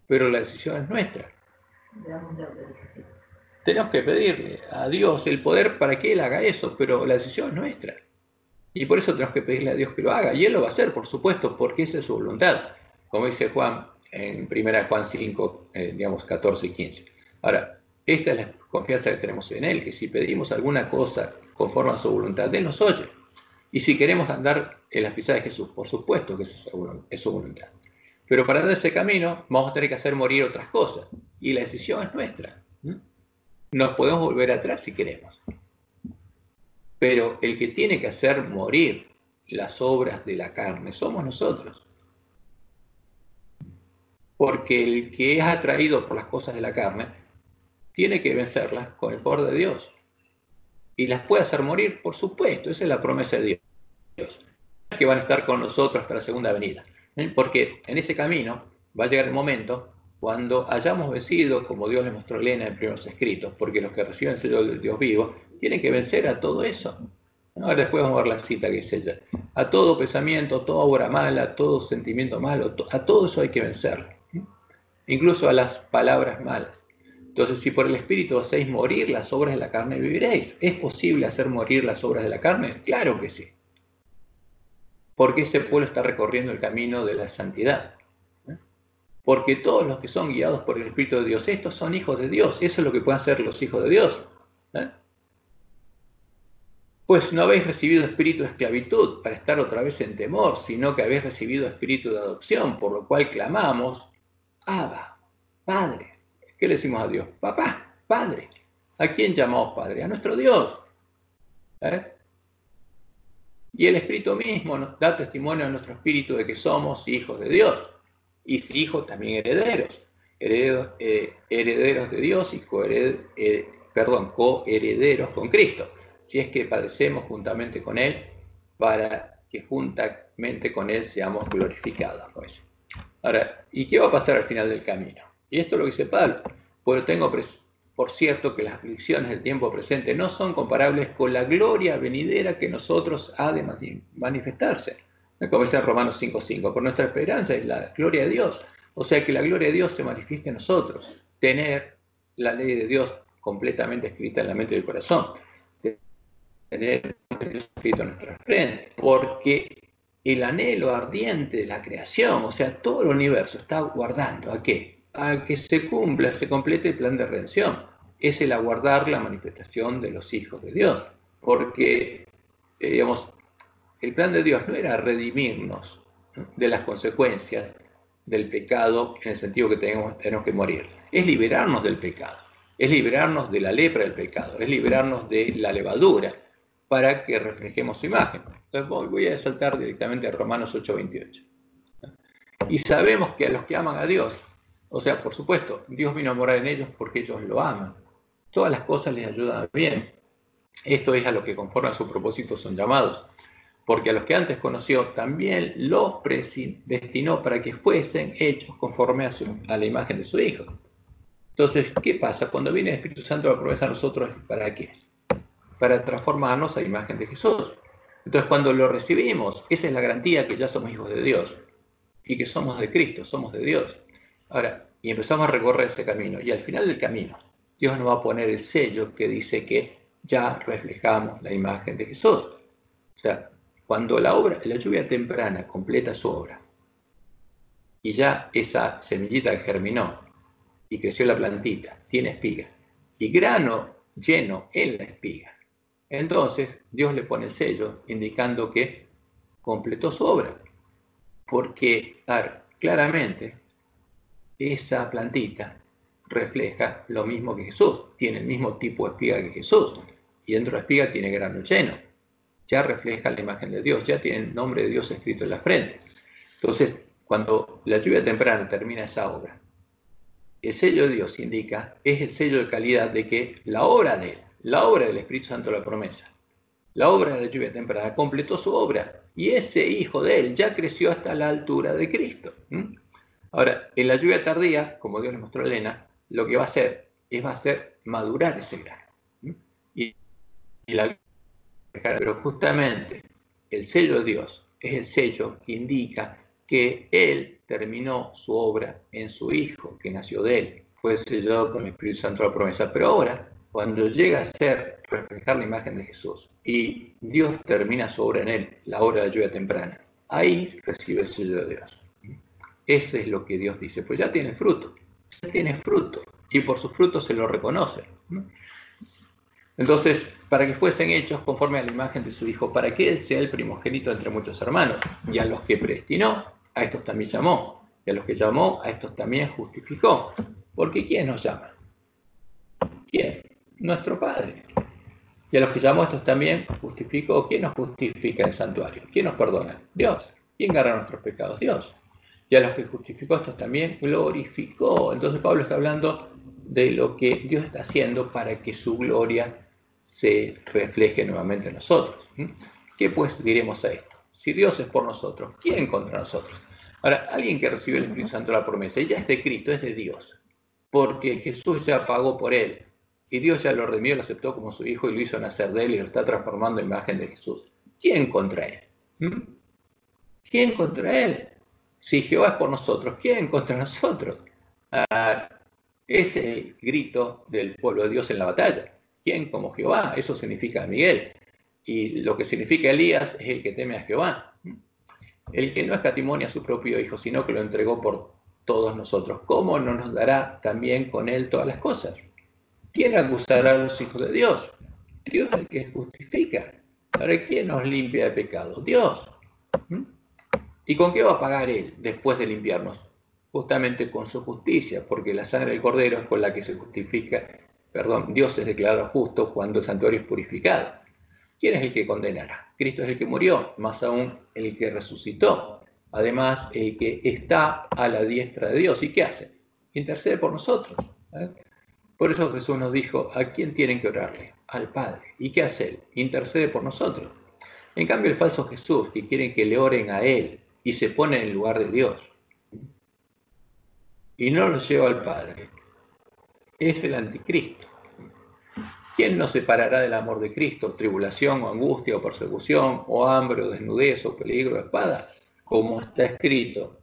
pero la decisión es nuestra. Tenemos que pedirle a Dios el poder para que Él haga eso, pero la decisión es nuestra. Y por eso tenemos que pedirle a Dios que lo haga, y Él lo va a hacer, por supuesto, porque esa es su voluntad, como dice Juan en 1 Juan 5, 14 y 15. Ahora, esta es la confianza que tenemos en Él, que si pedimos alguna cosa conforme a su voluntad, Él nos oye. Y si queremos andar en las pisadas de Jesús, por supuesto que esa es su voluntad. Pero para dar ese camino vamos a tener que hacer morir otras cosas. Y la decisión es nuestra. Nos podemos volver atrás si queremos. Pero el que tiene que hacer morir las obras de la carne somos nosotros. Porque el que es atraído por las cosas de la carne tiene que vencerlas con el poder de Dios. Y las puede hacer morir, por supuesto, esa es la promesa de Dios, que van a estar con nosotros hasta la segunda venida. Porque en ese camino va a llegar el momento cuando hayamos vencido, como Dios le mostró a Elena en primeros escritos, porque los que reciben el sello del Dios vivo tienen que vencer a todo eso. Ahora después vamos a ver la cita que es ella. A todo pensamiento, toda obra mala, todo sentimiento malo, a todo eso hay que vencerlo. Incluso a las palabras malas. Entonces, si por el Espíritu hacéis morir las obras de la carne, viviréis. ¿Es posible hacer morir las obras de la carne? Claro que sí. Porque ese pueblo está recorriendo el camino de la santidad. Porque todos los que son guiados por el Espíritu de Dios, estos son hijos de Dios. Eso es lo que pueden hacer los hijos de Dios. Pues no habéis recibido espíritu de esclavitud para estar otra vez en temor, sino que habéis recibido espíritu de adopción, por lo cual clamamos, Abba, Padre. ¿Qué le decimos a Dios? Papá, Padre. ¿A quién llamamos Padre? A nuestro Dios. Y el Espíritu mismo nos da testimonio a nuestro espíritu de que somos hijos de Dios. Y si hijos, también herederos. Herederos de Dios y coherederos con Cristo. Si es que padecemos juntamente con Él, para que juntamente con Él seamos glorificados. Ahora, ¿y qué va a pasar al final del camino? Y esto es lo que dice Pablo. Pues tengo por cierto que las aflicciones del tiempo presente no son comparables con la gloria venidera que nosotros ha de manifestarse. Como dice Romanos 5:5, por nuestra esperanza es la gloria de Dios. O sea que la gloria de Dios se manifieste en nosotros. Tener la ley de Dios completamente escrita en la mente y el corazón. Tener escrito en nuestra frente. Porque el anhelo ardiente de la creación, o sea, todo el universo está aguardando ¿a qué? A que se cumpla, se complete el plan de redención. Es el aguardar la manifestación de los hijos de Dios. Porque, el plan de Dios no era redimirnos de las consecuencias del pecado en el sentido que tenemos que morir. Es liberarnos del pecado. Es liberarnos de la lepra del pecado. Es liberarnos de la levadura para que reflejemos su imagen. Entonces voy a saltar directamente a Romanos 8:28. Y sabemos que a los que aman a Dios, O sea, por supuesto, Dios vino a morar en ellos porque ellos lo aman. Todas las cosas les ayudan bien. Esto es a lo que conforme a su propósito son llamados. Porque a los que antes conoció también los predestinó para que fuesen hechos conforme a la imagen de su Hijo. Entonces, ¿qué pasa? Cuando viene el Espíritu Santo la promesa a nosotros, ¿para qué? Para transformarnos a la imagen de Jesús. Entonces, cuando lo recibimos, esa es la garantía que ya somos hijos de Dios y que somos de Cristo, somos de Dios. Ahora, y empezamos a recorrer ese camino, y al final del camino, Dios nos va a poner el sello que dice que ya reflejamos la imagen de Jesús. O sea, cuando la lluvia temprana completa su obra, y ya esa semillita que germinó, y creció la plantita, tiene espiga, y grano lleno en la espiga, entonces Dios le pone el sello indicando que completó su obra. Porque, claramente, esa plantita refleja lo mismo que Jesús, tiene el mismo tipo de espiga que Jesús, y dentro de la espiga tiene grano lleno. Ya refleja la imagen de Dios, ya tiene el nombre de Dios escrito en la frente. Entonces, cuando la lluvia temprana termina esa obra, el sello de Dios indica, es el sello de calidad de que la obra de Él, la obra del Espíritu Santo de la promesa, la obra de la lluvia temprana completó su obra, y ese hijo de Él ya creció hasta la altura de Cristo. Ahora, en la lluvia tardía, como Dios le mostró a Elena, lo que va a hacer es madurar ese grano. Pero justamente el sello de Dios es el sello que indica que Él terminó su obra en su Hijo, que nació de Él. Fue sellado con el Espíritu Santo de la promesa. Pero ahora, cuando llega a ser reflejar la imagen de Jesús y Dios termina su obra en Él, la obra de la lluvia temprana, ahí recibe el sello de Dios. Eso es lo que Dios dice, pues ya tiene fruto, y por sus frutos se lo reconoce. Entonces, para que fuesen hechos conforme a la imagen de su Hijo, para que Él sea el primogénito entre muchos hermanos, y a los que predestinó, a estos también llamó, y a los que llamó, a estos también justificó. Porque ¿quién nos llama? ¿Quién? Nuestro Padre. Y a los que llamó, a estos también justificó. ¿Quién nos justifica en el santuario? ¿Quién nos perdona? Dios. ¿Quién gana nuestros pecados? Dios. Y a los que justificó, estos también glorificó. Entonces Pablo está hablando de lo que Dios está haciendo para que su gloria se refleje nuevamente en nosotros. ¿Qué pues diremos a esto? Si Dios es por nosotros, ¿quién contra nosotros? Ahora, alguien que recibió el Espíritu Santo de la promesa, y ya es de Cristo, es de Dios, porque Jesús ya pagó por él, y Dios ya lo redimió, lo aceptó como su Hijo y lo hizo nacer de él y lo está transformando en imagen de Jesús. ¿Quién contra él? ¿Quién contra él? Si Jehová es por nosotros, ¿quién contra nosotros? Es el grito del pueblo de Dios en la batalla. ¿Quién como Jehová? Eso significa Miguel. Y lo que significa Elías es el que teme a Jehová. El que no escatimonia a su propio Hijo, sino que lo entregó por todos nosotros. ¿Cómo no nos dará también con él todas las cosas? ¿Quién acusará a los hijos de Dios? Dios es el que justifica. Ahora, ¿quién nos limpia de pecado? Dios. ¿Y con qué va a pagar Él después de limpiarnos? Justamente con su justicia, porque la sangre del Cordero es con la que se justifica, Dios es declarado justo cuando el santuario es purificado. ¿Quién es el que condenará? Cristo es el que murió, más aún el que resucitó. Además, el que está a la diestra de Dios. ¿Y qué hace? Intercede por nosotros. Por eso Jesús nos dijo, ¿a quién tienen que orarle? Al Padre. ¿Y qué hace Él? Intercede por nosotros. En cambio, el falso Jesús, que quieren que le oren a Él y se pone en el lugar de Dios y no lo lleva al Padre, es el anticristo. ¿Quién nos separará del amor de Cristo? ¿Tribulación o angustia o persecución o hambre o desnudez o peligro de espada? Como está escrito,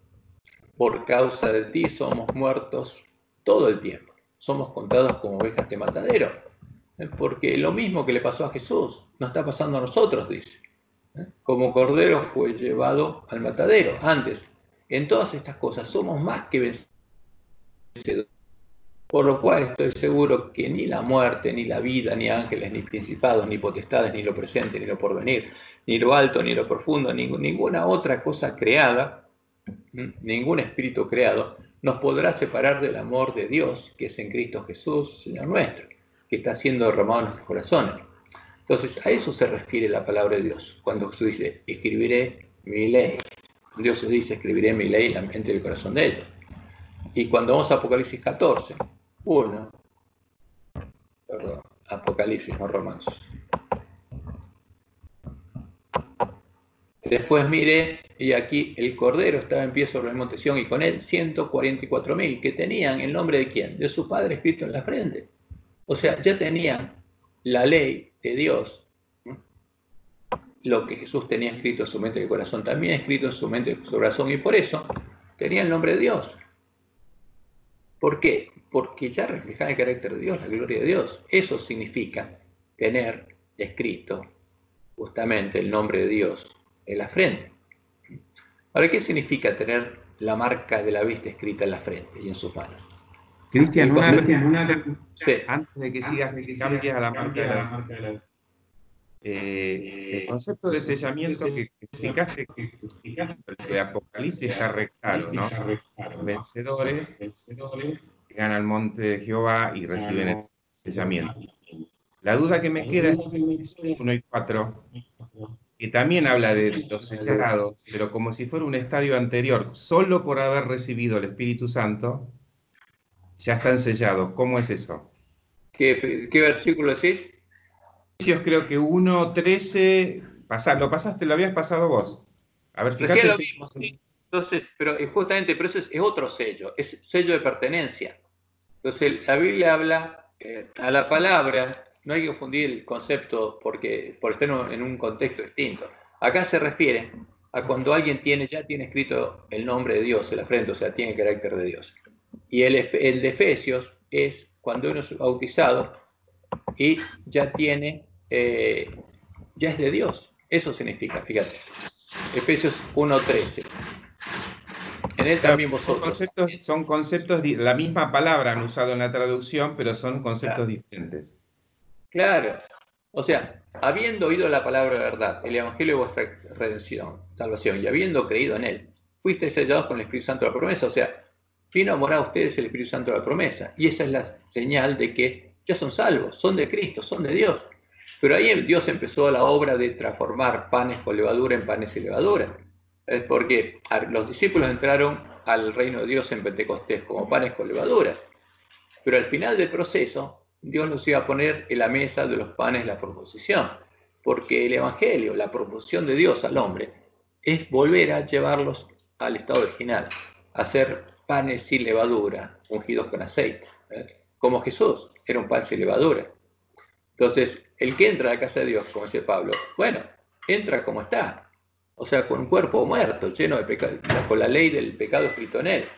por causa de ti somos muertos todo el tiempo. Somos contados como ovejas de matadero. Porque lo mismo que le pasó a Jesús, nos está pasando a nosotros, dice. Como cordero fue llevado al matadero. Antes, en todas estas cosas somos más que vencedores. Por lo cual estoy seguro que ni la muerte, ni la vida, ni ángeles, ni principados, ni potestades, ni lo presente, ni lo porvenir, ni lo alto, ni lo profundo, ninguna otra cosa creada, ningún espíritu creado, nos podrá separar del amor de Dios, que es en Cristo Jesús, Señor nuestro, que está siendo derramado en nuestros corazones. Entonces, a eso se refiere la palabra de Dios. Cuando Jesús dice, escribiré mi ley. Dios se dice, escribiré mi ley en la mente y el corazón de ellos. Y cuando vamos a Apocalipsis 14, 1, perdón, Apocalipsis, no Romanos. Después mire, y aquí el Cordero estaba en pie sobre el monte Sión, y con él 144.000 que tenían el nombre de quién, de su Padre escrito en la frente. O sea, ya tenían la ley de Dios, lo que Jesús tenía escrito en su mente y corazón, también escrito en su mente y su corazón, y por eso tenía el nombre de Dios. ¿Por qué? Porque ya reflejaba el carácter de Dios, la gloria de Dios. Eso significa tener escrito justamente el nombre de Dios en la frente. Ahora, ¿qué significa tener la marca de la bestia escrita en la frente y en sus manos? Cristian, sí. Antes de que sigas, que cambies a la marca de la el concepto de sellamiento que explicaste de Apocalipsis está re claro, ¿no? Los vencedores llegan al monte de Jehová y reciben el sellamiento. La duda que me queda es 1 y 4, que también habla de los sellados, pero como si fuera un estadio anterior, solo por haber recibido el Espíritu Santo, ya están sellados. ¿Cómo es eso? ¿Qué versículo decís? Creo que 1:13, lo pasaste, lo habías pasado vos. A ver, fíjate. Recién lo vimos, sí. Entonces, pero justamente, pero eso es otro sello, es sello de pertenencia. Entonces, la Biblia habla a la palabra, no hay que confundir el concepto porque estar en un contexto distinto. Acá se refiere a cuando alguien ya tiene escrito el nombre de Dios en la frente, o sea, tiene el carácter de Dios. Y el de Efesios es cuando uno es bautizado y ya tiene, ya es de Dios. Eso significa, fíjate. Efesios 1:13. En él también vosotros. Son conceptos, la misma palabra han usado en la traducción, pero son conceptos diferentes. Claro. O sea, habiendo oído la palabra de verdad, el evangelio de vuestra redención, salvación, y habiendo creído en él, fuisteis sellados con el Espíritu Santo de la promesa. O sea, vino a morar a ustedes el Espíritu Santo de la promesa. Y esa es la señal de que ya son salvos, son de Cristo, son de Dios. Pero ahí Dios empezó la obra de transformar panes con levadura en panes y levadura. Es porque los discípulos entraron al reino de Dios en Pentecostés como panes con levadura. Pero al final del proceso, Dios los iba a poner en la mesa de los panes la proposición. Porque el evangelio, la proposición de Dios al hombre, es volver a llevarlos al estado original, a hacer panes sin levadura, ungidos con aceite. Como Jesús, era un pan sin levadura. Entonces, el que entra a la casa de Dios, como dice Pablo, bueno, entra como está. O sea, con un cuerpo muerto, lleno de pecado, con la ley del pecado escrito en él.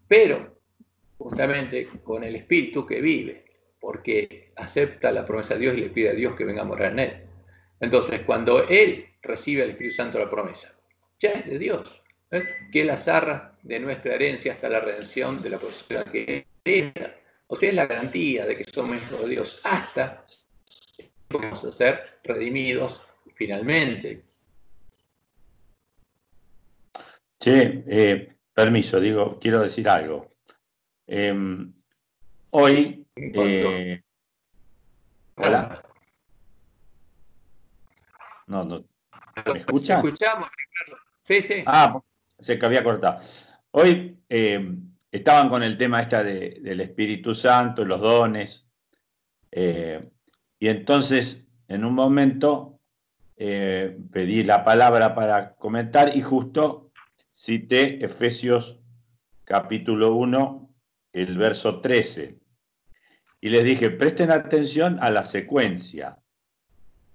Pero, justamente, con el espíritu que vive, porque acepta la promesa de Dios y le pide a Dios que venga a morar en él. Entonces, cuando él recibe al Espíritu Santo la promesa, ya es de Dios, que es las arras de nuestra herencia hasta la redención de la posesión que hereda. O sea, es la garantía de que somos hijos de Dios hasta que vamos a ser redimidos finalmente. Sí, permiso, quiero decir algo. Hoy... ¿Hola? No, ¿me escuchan? Escuchamos, Ricardo. Sí, sí. Se que había cortado. Hoy estaban con el tema del Espíritu Santo, los dones, y entonces en un momento pedí la palabra para comentar y justo cité Efesios capítulo 1, el verso 13. Y les dije, presten atención a la secuencia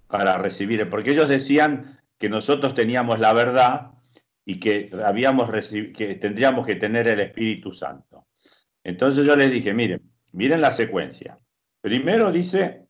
para recibir, porque ellos decían que nosotros teníamos la verdad y que tendríamos que tener el Espíritu Santo. Entonces yo les dije, miren la secuencia. Primero dice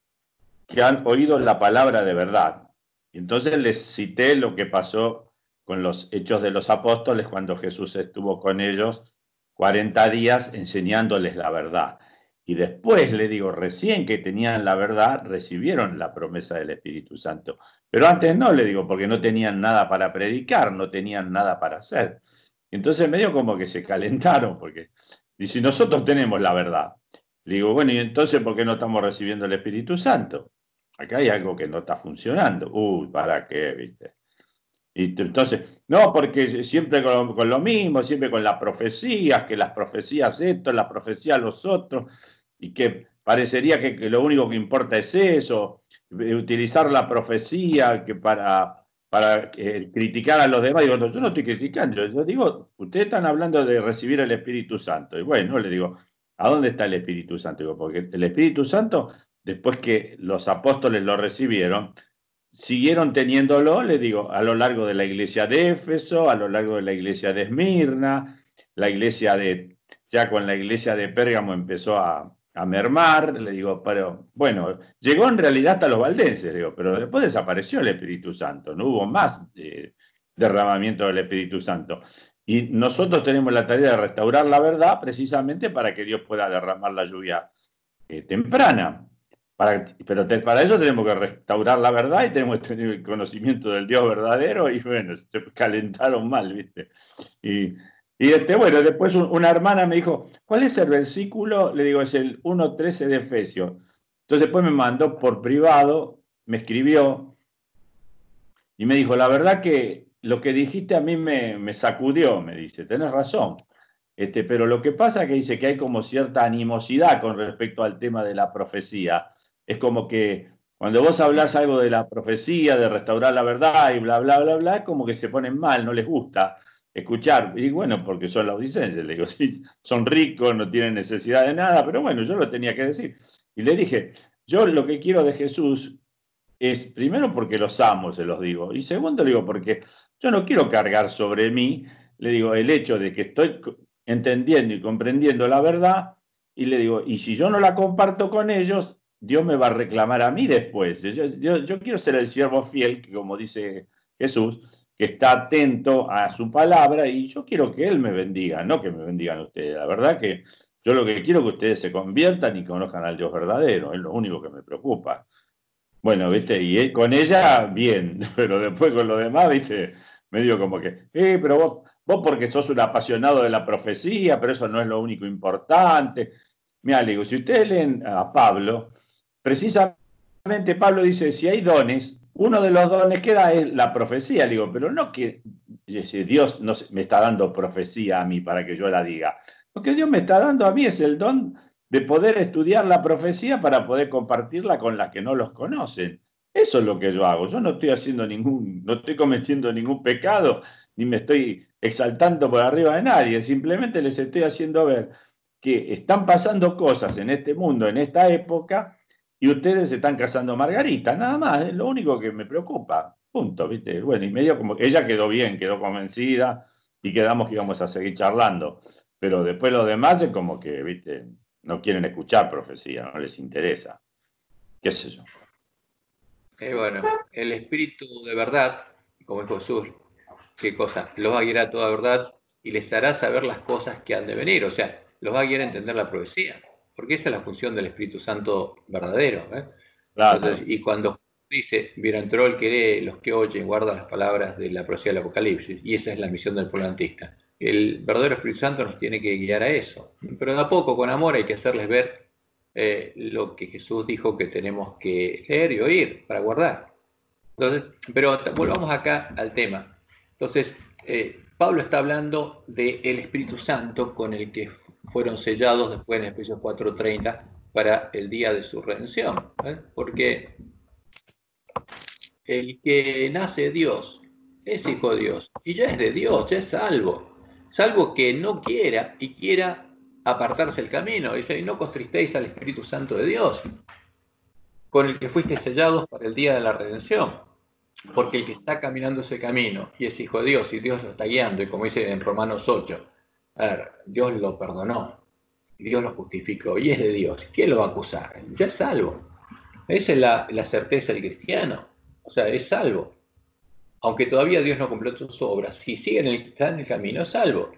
que han oído la palabra de verdad. Y entonces les cité lo que pasó con los Hechos de los Apóstoles cuando Jesús estuvo con ellos 40 días enseñándoles la verdad. Y después le digo, recién que tenían la verdad, recibieron la promesa del Espíritu Santo. Pero antes no, le digo, porque no tenían nada para predicar, no tenían nada para hacer. Entonces medio como que se calentaron, porque dice, nosotros tenemos la verdad. Le digo, bueno, ¿y entonces por qué no estamos recibiendo el Espíritu Santo? Acá hay algo que no está funcionando. ¿Para qué, viste? Y entonces, no, porque siempre con lo mismo, siempre con las profecías, que las profecías esto, las profecías los otros, y que parecería que lo único que importa es eso, utilizar la profecía que para criticar a los demás. Digo, no, yo no estoy criticando, yo digo, ustedes están hablando de recibir el Espíritu Santo. Y bueno, le digo, ¿a dónde está el Espíritu Santo? Digo, porque el Espíritu Santo, después que los apóstoles lo recibieron, siguieron teniéndolo, le digo, a lo largo de la iglesia de Éfeso, a lo largo de la iglesia de Esmirna, la iglesia ya con la iglesia de Pérgamo empezó a mermar, le digo, pero bueno, llegó en realidad hasta los valdenses, digo, pero después desapareció el Espíritu Santo, no hubo más derramamiento del Espíritu Santo. Y nosotros tenemos la tarea de restaurar la verdad precisamente para que Dios pueda derramar la lluvia temprana. Pero para eso tenemos que restaurar la verdad y tenemos que tener el conocimiento del Dios verdadero, y bueno, se calentaron mal, ¿viste? Bueno, después una hermana me dijo, ¿cuál es el versículo? Le digo, es el 1.13 de Efesios. Entonces después me mandó por privado, me escribió y me dijo, la verdad que lo que dijiste a mí me sacudió, me dice, tenés razón. Pero lo que pasa es que dice que hay como cierta animosidad con respecto al tema de la profecía. Es como que cuando vos hablás algo de la profecía, de restaurar la verdad y bla, bla, bla, bla, es como que se ponen mal, no les gusta escuchar. Y bueno, porque son laodicenses, le digo, sí, son ricos, no tienen necesidad de nada, pero bueno, yo lo tenía que decir. Y le dije, yo lo que quiero de Jesús es, primero porque los amo, se los digo, y segundo, le digo, porque yo no quiero cargar sobre mí, le digo, el hecho de que estoy entendiendo y comprendiendo la verdad, y le digo, y si yo no la comparto con ellos, Dios me va a reclamar a mí después. Yo quiero ser el siervo fiel, que como dice Jesús, que está atento a su palabra, y yo quiero que Él me bendiga, no que me bendigan ustedes. La verdad que yo lo que quiero es que ustedes se conviertan y conozcan al Dios verdadero, es lo único que me preocupa. Bueno, viste, y con ella bien, pero después con lo demás, viste, medio como que, pero vos porque sos un apasionado de la profecía, pero eso no es lo único importante. Mira, le digo, si ustedes leen a Pablo, precisamente Pablo dice, si hay dones, uno de los dones que da es la profecía. Le digo, pero no que Dios no me está dando profecía a mí para que yo la diga. Lo que Dios me está dando a mí es el don de poder estudiar la profecía para poder compartirla con las que no los conocen. Eso es lo que yo hago. Yo no estoy haciendo no estoy cometiendo ningún pecado, ni me estoy exaltando por arriba de nadie. Simplemente les estoy haciendo ver que están pasando cosas en este mundo, en esta época, y ustedes se están casando margaritas, nada más. Es lo único que me preocupa. Punto, ¿viste? Bueno, y medio como que ella quedó bien, quedó convencida, y quedamos que íbamos a seguir charlando. Pero después lo demás es como que, ¿viste? No quieren escuchar profecía, no les interesa. ¿Qué sé yo? Bueno, el espíritu de verdad, como es Jesús, ¿qué cosa? Los va a guiar a toda verdad y les hará saber las cosas que han de venir. O sea, los va a guiar a entender la profecía, porque esa es la función del Espíritu Santo verdadero. Claro. Entonces, y cuando dice, bienaventurado el que lee, los que oyen, guarda las palabras de la profecía del Apocalipsis, y esa es la misión del pueblo antista. El verdadero Espíritu Santo nos tiene que guiar a eso, pero de a poco, con amor, hay que hacerles ver lo que Jesús dijo que tenemos que leer y oír para guardar. Entonces, pero volvamos acá al tema. Entonces, Pablo está hablando del Espíritu Santo con el que fueron sellados después en Efesios 4:30 para el día de su redención, porque el que nace de Dios es hijo de Dios y ya es de Dios, ya es salvo que no quiera y quiera apartarse el camino. Dice, y no contristéis al Espíritu Santo de Dios, con el que fuiste sellados para el día de la redención. Porque el que está caminando ese camino y es hijo de Dios y Dios lo está guiando, y como dice en Romanos 8, a ver, Dios lo perdonó, Dios lo justificó y es de Dios. ¿Quién lo va a acusar? Ya es salvo. Esa es la certeza del cristiano. O sea, es salvo. Aunque todavía Dios no completó sus obras, si sigue en el camino, es salvo.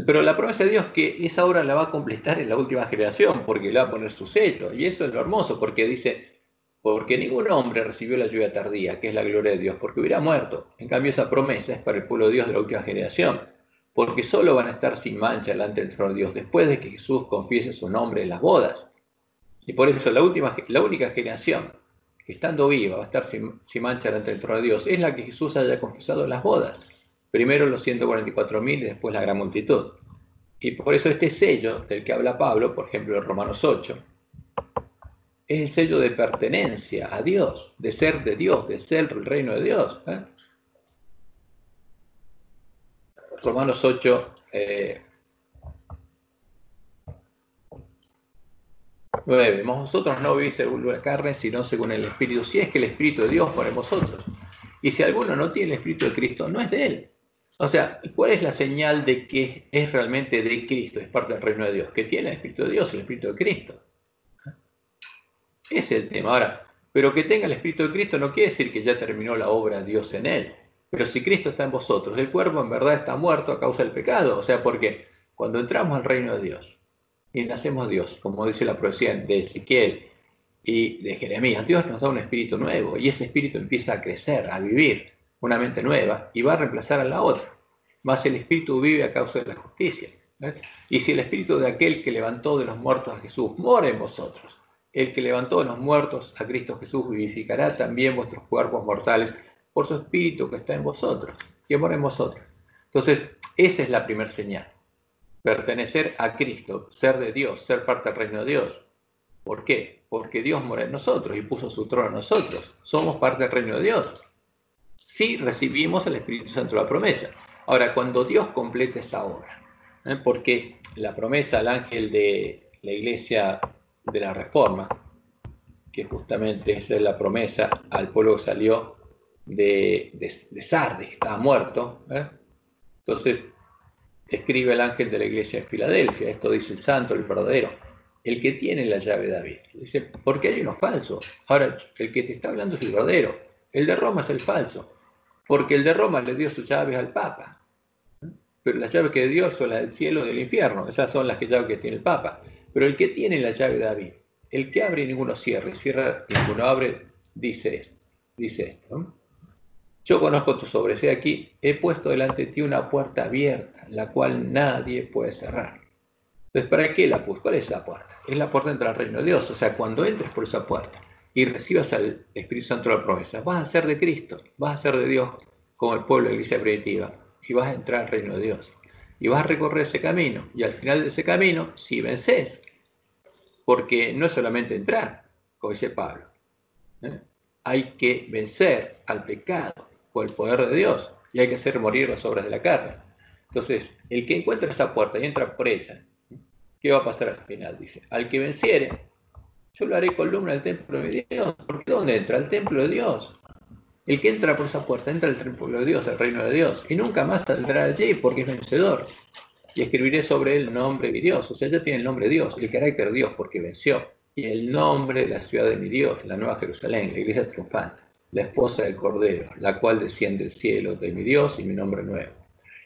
Pero la promesa de Dios es que esa obra la va a completar en la última generación, porque le va a poner su sello. Y eso es lo hermoso, porque dice, porque ningún hombre recibió la lluvia tardía, que es la gloria de Dios, porque hubiera muerto. En cambio, esa promesa es para el pueblo de Dios de la última generación, porque solo van a estar sin mancha delante del trono de Dios, después de que Jesús confiese su nombre en las bodas. Y por eso la única generación que estando viva va a estar sin mancha delante del trono de Dios, es la que Jesús haya confesado en las bodas. Primero los 144.000 y después la gran multitud. Y por eso este sello del que habla Pablo, por ejemplo en Romanos 8, es el sello de pertenencia a Dios, de ser de Dios, de ser el reino de Dios. Romanos 8, 9. Vosotros no vivís según la carne, sino según el Espíritu, si es que el Espíritu de Dios mora en vosotros. Y si alguno no tiene el Espíritu de Cristo, no es de él. O sea, ¿cuál es la señal de que es realmente de Cristo, es parte del reino de Dios? Que tiene el Espíritu de Dios, el Espíritu de Cristo. Ese es el tema. Ahora, pero que tenga el Espíritu de Cristo no quiere decir que ya terminó la obra de Dios en él. Pero si Cristo está en vosotros, el cuerpo en verdad está muerto a causa del pecado. O sea, porque cuando entramos al reino de Dios y nacemos Dios, como dice la profecía de Ezequiel y de Jeremías, Dios nos da un espíritu nuevo y ese espíritu empieza a crecer, a vivir una mente nueva y va a reemplazar a la otra. Más el espíritu vive a causa de la justicia. Y si el espíritu de aquel que levantó de los muertos a Jesús mora en vosotros, el que levantó de los muertos a Cristo Jesús vivificará también vuestros cuerpos mortales por su espíritu que está en vosotros, que mora en vosotros. Entonces, esa es la primera señal. Pertenecer a Cristo, ser de Dios, ser parte del reino de Dios. ¿Por qué? Porque Dios mora en nosotros y puso su trono en nosotros. Somos parte del reino de Dios. Sí recibimos el Espíritu Santo de la promesa. Ahora, cuando Dios complete esa obra, porque la promesa al ángel de la iglesia de la Reforma, que justamente esa es la promesa al pueblo que salió de Sardis, que estaba muerto. Entonces, escribe el ángel de la iglesia de Filadelfia, esto dice el santo, el verdadero, el que tiene la llave de David. Dice, porque hay uno falso. Ahora, el que te está hablando es el verdadero, el de Roma es el falso, porque el de Roma le dio sus llaves al Papa. Pero las llaves que dio son las del cielo y del infierno, esas son las llaves que tiene el Papa. Pero el que tiene la llave de David, el que abre y ninguno cierra, y cierra y ninguno abre, dice esto. Yo conozco tus obras, y aquí he puesto delante de ti una puerta abierta, la cual nadie puede cerrar. Entonces, ¿para qué la puse? ¿Cuál es esa puerta? Es la puerta entre el reino de Dios. O sea, cuando entres por esa puerta y recibas al Espíritu Santo de la promesa, vas a ser de Cristo, vas a ser de Dios como el pueblo de la iglesia primitiva, y vas a entrar al reino de Dios. Y vas a recorrer ese camino, y al final de ese camino, si vences, porque no es solamente entrar, como dice Pablo, hay que vencer al pecado con el poder de Dios, y hay que hacer morir las obras de la carne. Entonces, el que encuentra esa puerta y entra por ella, ¿qué va a pasar al final? Dice, al que venciere, yo lo haré columna del templo de Dios. ¿Por qué? ¿Dónde entra? Al templo de Dios. El que entra por esa puerta entra al templo de Dios, al reino de Dios, y nunca más saldrá allí porque es vencedor. Y escribiré sobre él el nombre de Dios. O sea, ya tiene el nombre de Dios, el carácter de Dios, porque venció. Y el nombre de la ciudad de mi Dios, la Nueva Jerusalén, la iglesia triunfante, la esposa del Cordero, la cual desciende del cielo de mi Dios y mi nombre nuevo.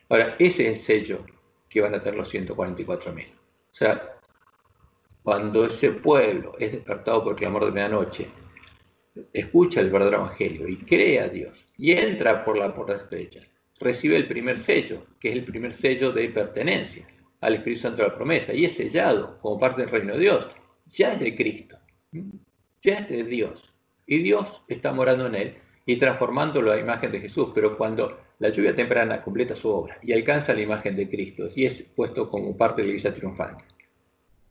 Ahora, ese es el sello que van a tener los 144.000. O sea, cuando ese pueblo es despertado por el clamor de medianoche, escucha el verdadero evangelio y cree a Dios y entra por la puerta estrecha, recibe el primer sello, que es el primer sello de pertenencia al Espíritu Santo de la promesa, y es sellado como parte del reino de Dios. Ya es de Cristo, ya es de Dios, y Dios está morando en él y transformándolo a la imagen de Jesús. Pero cuando la lluvia temprana completa su obra y alcanza la imagen de Cristo y es puesto como parte de la iglesia triunfante,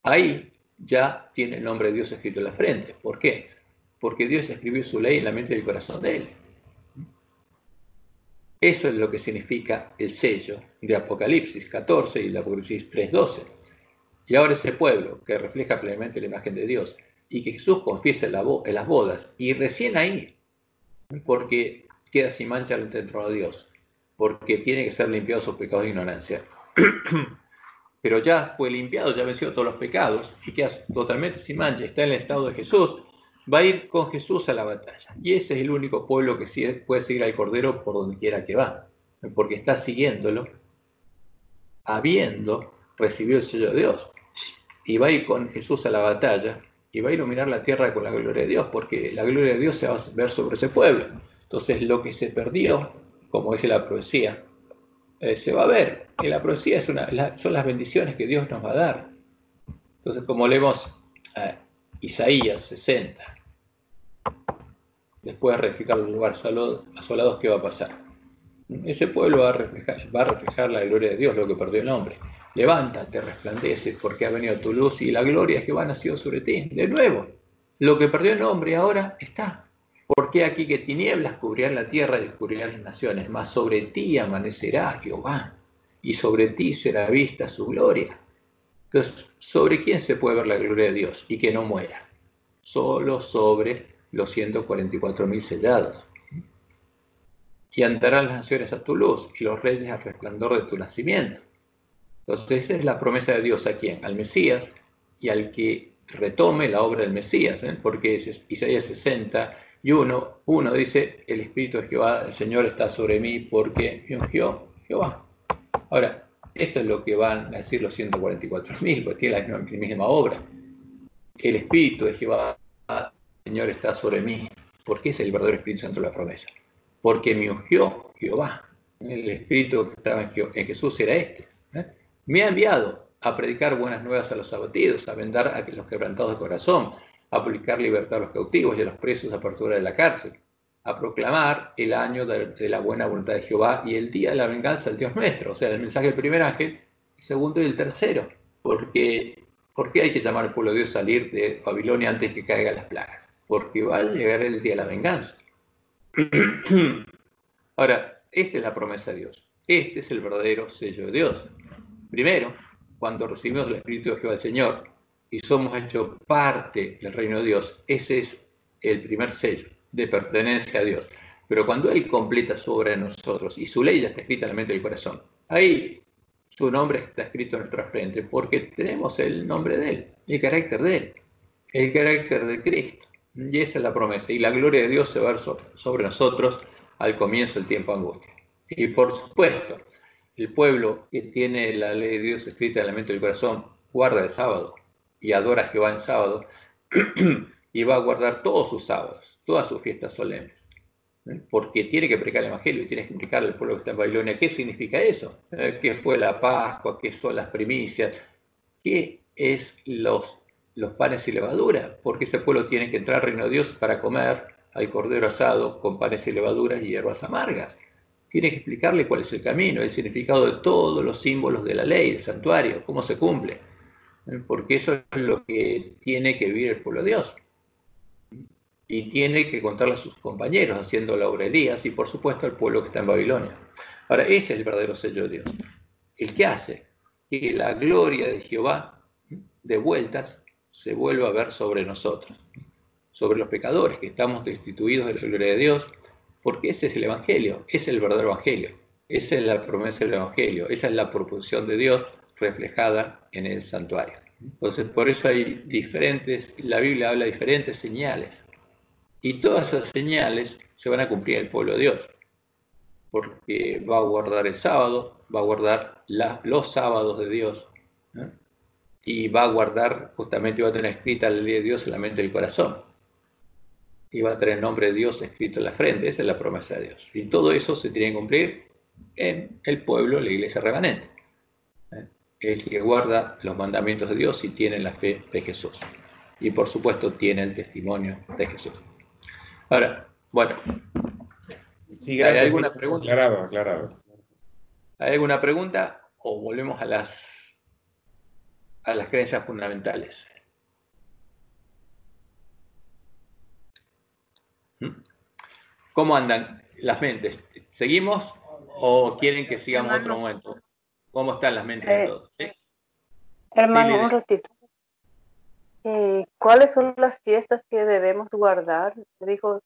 ahí ya tiene el nombre de Dios escrito en la frente. ¿Por qué? Porque Dios escribió su ley en la mente y el corazón de él. Eso es lo que significa el sello de Apocalipsis 14 y de Apocalipsis 3:12. Y ahora ese pueblo que refleja plenamente la imagen de Dios y que Jesús confiesa en las bodas, y recién ahí, porque queda sin mancha ante el trono de Dios, porque tiene que ser limpiado sus pecados de ignorancia. Pero ya fue limpiado, ya venció todos los pecados y queda totalmente sin mancha, está en el estado de Jesús, va a ir con Jesús a la batalla. Y ese es el único pueblo que puede seguir al Cordero por donde quiera que va, porque está siguiéndolo, habiendo recibido el sello de Dios. Y va a ir con Jesús a la batalla y va a iluminar la tierra con la gloria de Dios, porque la gloria de Dios se va a ver sobre ese pueblo. Entonces, lo que se perdió, como dice la profecía, se va a ver. Y la profecía son las bendiciones que Dios nos va a dar. Entonces, como leemos Isaías 60, después de reedificar los lugares asolados, ¿qué va a pasar? Ese pueblo va a reflejar la gloria de Dios, lo que perdió el hombre. Levántate, resplandece, porque ha venido tu luz y la gloria de Jehová ha nacido sobre ti. De nuevo, lo que perdió el hombre ahora está. Porque aquí que tinieblas cubrirán la tierra y descubrirán las naciones, mas sobre ti amanecerá Jehová, y sobre ti será vista su gloria. Entonces, ¿sobre quién se puede ver la gloria de Dios y que no muera? Solo sobre los 144.000 sellados. Y andarán las naciones a tu luz y los reyes al resplandor de tu nacimiento. Entonces, esa es la promesa de Dios a quién, al Mesías y al que retome la obra del Mesías, porque Isaías 61:1 dice: el Espíritu de Jehová, el Señor, está sobre mí porque me ungió Jehová. Ahora, esto es lo que van a decir los 144.000, porque tiene la misma obra. El Espíritu de Jehová, el Señor, está sobre mí, porque es el verdadero Espíritu Santo de la promesa. Porque me ungió Jehová. El Espíritu que estaba en Jesús era este. Me ha enviado a predicar buenas nuevas a los abatidos, a vendar a los quebrantados de corazón, a publicar libertad a los cautivos y a los presos, apertura de la cárcel, a proclamar el año de la buena voluntad de Jehová y el día de la venganza del Dios nuestro. O sea, el mensaje del primer ángel, el segundo y el tercero. ¿Por qué hay que llamar al pueblo de Dios a salir de Babilonia antes que caigan las plagas? Porque va a llegar el día de la venganza. Ahora, esta es la promesa de Dios. Este es el verdadero sello de Dios. Primero, cuando recibimos el Espíritu de Jehová el Señor y somos hechos parte del reino de Dios, ese es el primer sello de pertenencia a Dios. Pero cuando Él completa su obra en nosotros y su ley ya está escrita en la mente y el corazón, ahí su nombre está escrito en nuestra frente porque tenemos el nombre de Él, el carácter de Él, el carácter de Cristo. Y esa es la promesa. Y la gloria de Dios se va a ver sobre nosotros al comienzo del tiempo de angustia. Y por supuesto, el pueblo que tiene la ley de Dios escrita en la mente y el corazón guarda el sábado y adora a Jehová en sábado y va a guardar todos sus sábados, todas sus fiestas solemnes. Porque tiene que predicar el Evangelio y tiene que explicarle al pueblo que está en Babilonia qué significa eso, qué fue la Pascua, qué son las primicias, qué es los panes y levadura, porque ese pueblo tiene que entrar al reino de Dios para comer al cordero asado con panes y levaduras y hierbas amargas. Tiene que explicarle cuál es el camino, el significado de todos los símbolos de la ley, del santuario, cómo se cumple, porque eso es lo que tiene que vivir el pueblo de Dios. Y tiene que contarle a sus compañeros, haciendo la obra de Elías, y por supuesto al pueblo que está en Babilonia. Ahora, ese es el verdadero sello de Dios, el que hace que la gloria de Jehová de vueltas se vuelva a ver sobre nosotros, sobre los pecadores que estamos destituidos de la gloria de Dios, porque ese es el Evangelio, ese es el verdadero Evangelio, esa es la promesa del Evangelio, esa es la proposición de Dios reflejada en el santuario. Entonces, por eso hay la Biblia habla de diferentes señales, y todas esas señales se van a cumplir en el pueblo de Dios, porque va a guardar el sábado, va a guardar los sábados de Dios, y va a guardar, justamente va a tener escrita la ley de Dios en la mente y el corazón, y va a tener el nombre de Dios escrito en la frente. Esa es la promesa de Dios, y todo eso se tiene que cumplir en el pueblo, la iglesia remanente, el que guarda los mandamientos de Dios y tiene la fe de Jesús, y por supuesto tiene el testimonio de Jesús. Ahora, bueno, sí, gracias. ¿hay alguna pregunta? Aclarado. ¿Hay alguna pregunta o volvemos a las creencias fundamentales? ¿Cómo andan las mentes? ¿Seguimos o quieren que sigamos otro momento? ¿Cómo están las mentes de todos? ¿Sí? Hermano, un ratito. ¿Cuáles son las fiestas que debemos guardar? Dijo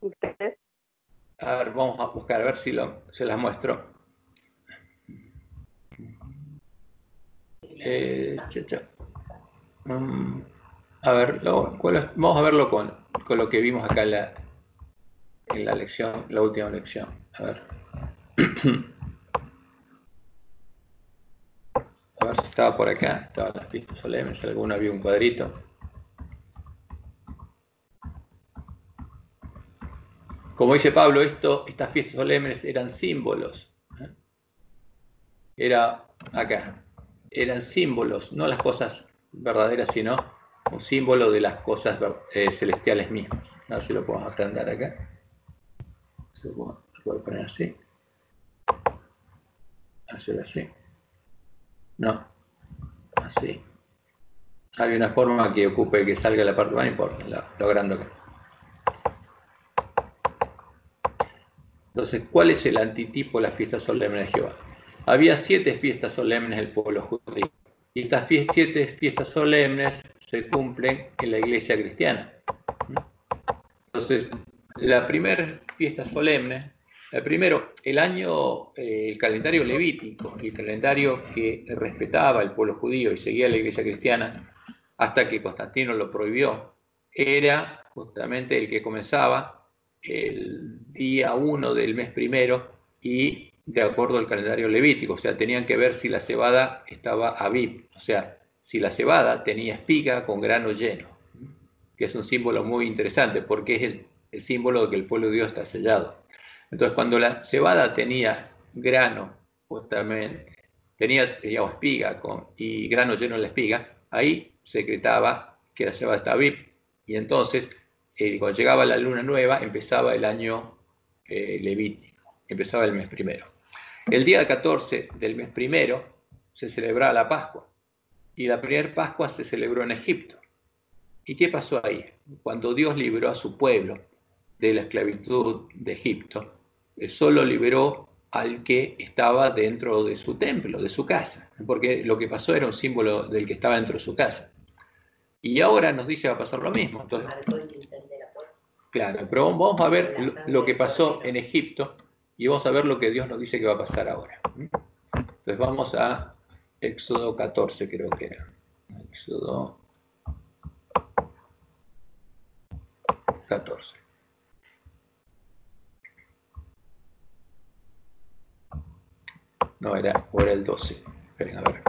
usted. A ver, vamos a buscar, a ver si se las muestro. A ver, vamos a verlo con lo que vimos acá en la lección, la última lección. A ver. A ver si estaba por acá. Estaban las fiestas solemnes, alguna había un cuadrito. Como dice Pablo, estas fiestas solemnes eran símbolos. Era acá. Eran símbolos, no las cosas verdaderas, sino un símbolo de las cosas celestiales mismas. A ver si lo puedo agrandar acá. Se puede poner así. Hacer así. No. Así. Hay una forma que ocupe que salga la parte, no importa, lo agrando acá. Entonces, ¿cuál es el antitipo de la fiesta solemne de Jehová? Había 7 fiestas solemnes del pueblo judío. Y estas 7 fiestas solemnes se cumplen en la iglesia cristiana. Entonces, la primera fiesta solemne, el calendario levítico, el calendario que respetaba el pueblo judío y seguía la iglesia cristiana, hasta que Constantino lo prohibió, era justamente el que comenzaba el día 1 del mes primero y de acuerdo al calendario levítico, o sea, tenían que ver si la cebada estaba Abib, o sea, si la cebada tenía espiga con grano lleno, que es un símbolo muy interesante porque es el símbolo de que el pueblo de Dios está sellado. Entonces, cuando la cebada tenía grano, justamente, tenía espiga y grano lleno en la espiga, ahí se decretaba que la cebada estaba Abib. Y entonces, cuando llegaba la luna nueva, empezaba el año levítico, empezaba el mes primero. El día 14 del mes primero se celebraba la Pascua. Y la primera Pascua se celebró en Egipto. ¿Y qué pasó ahí? Cuando Dios liberó a su pueblo de la esclavitud de Egipto, solo liberó al que estaba dentro de su templo, de su casa, porque lo que pasó era un símbolo del que estaba dentro de su casa. Y ahora nos dice que va a pasar lo mismo. Entonces, claro, pero vamos a ver lo que pasó en Egipto y vamos a ver lo que Dios nos dice que va a pasar ahora. Entonces vamos a Éxodo 14, creo que era. Éxodo 14. No, era el 12. Esperen, a ver.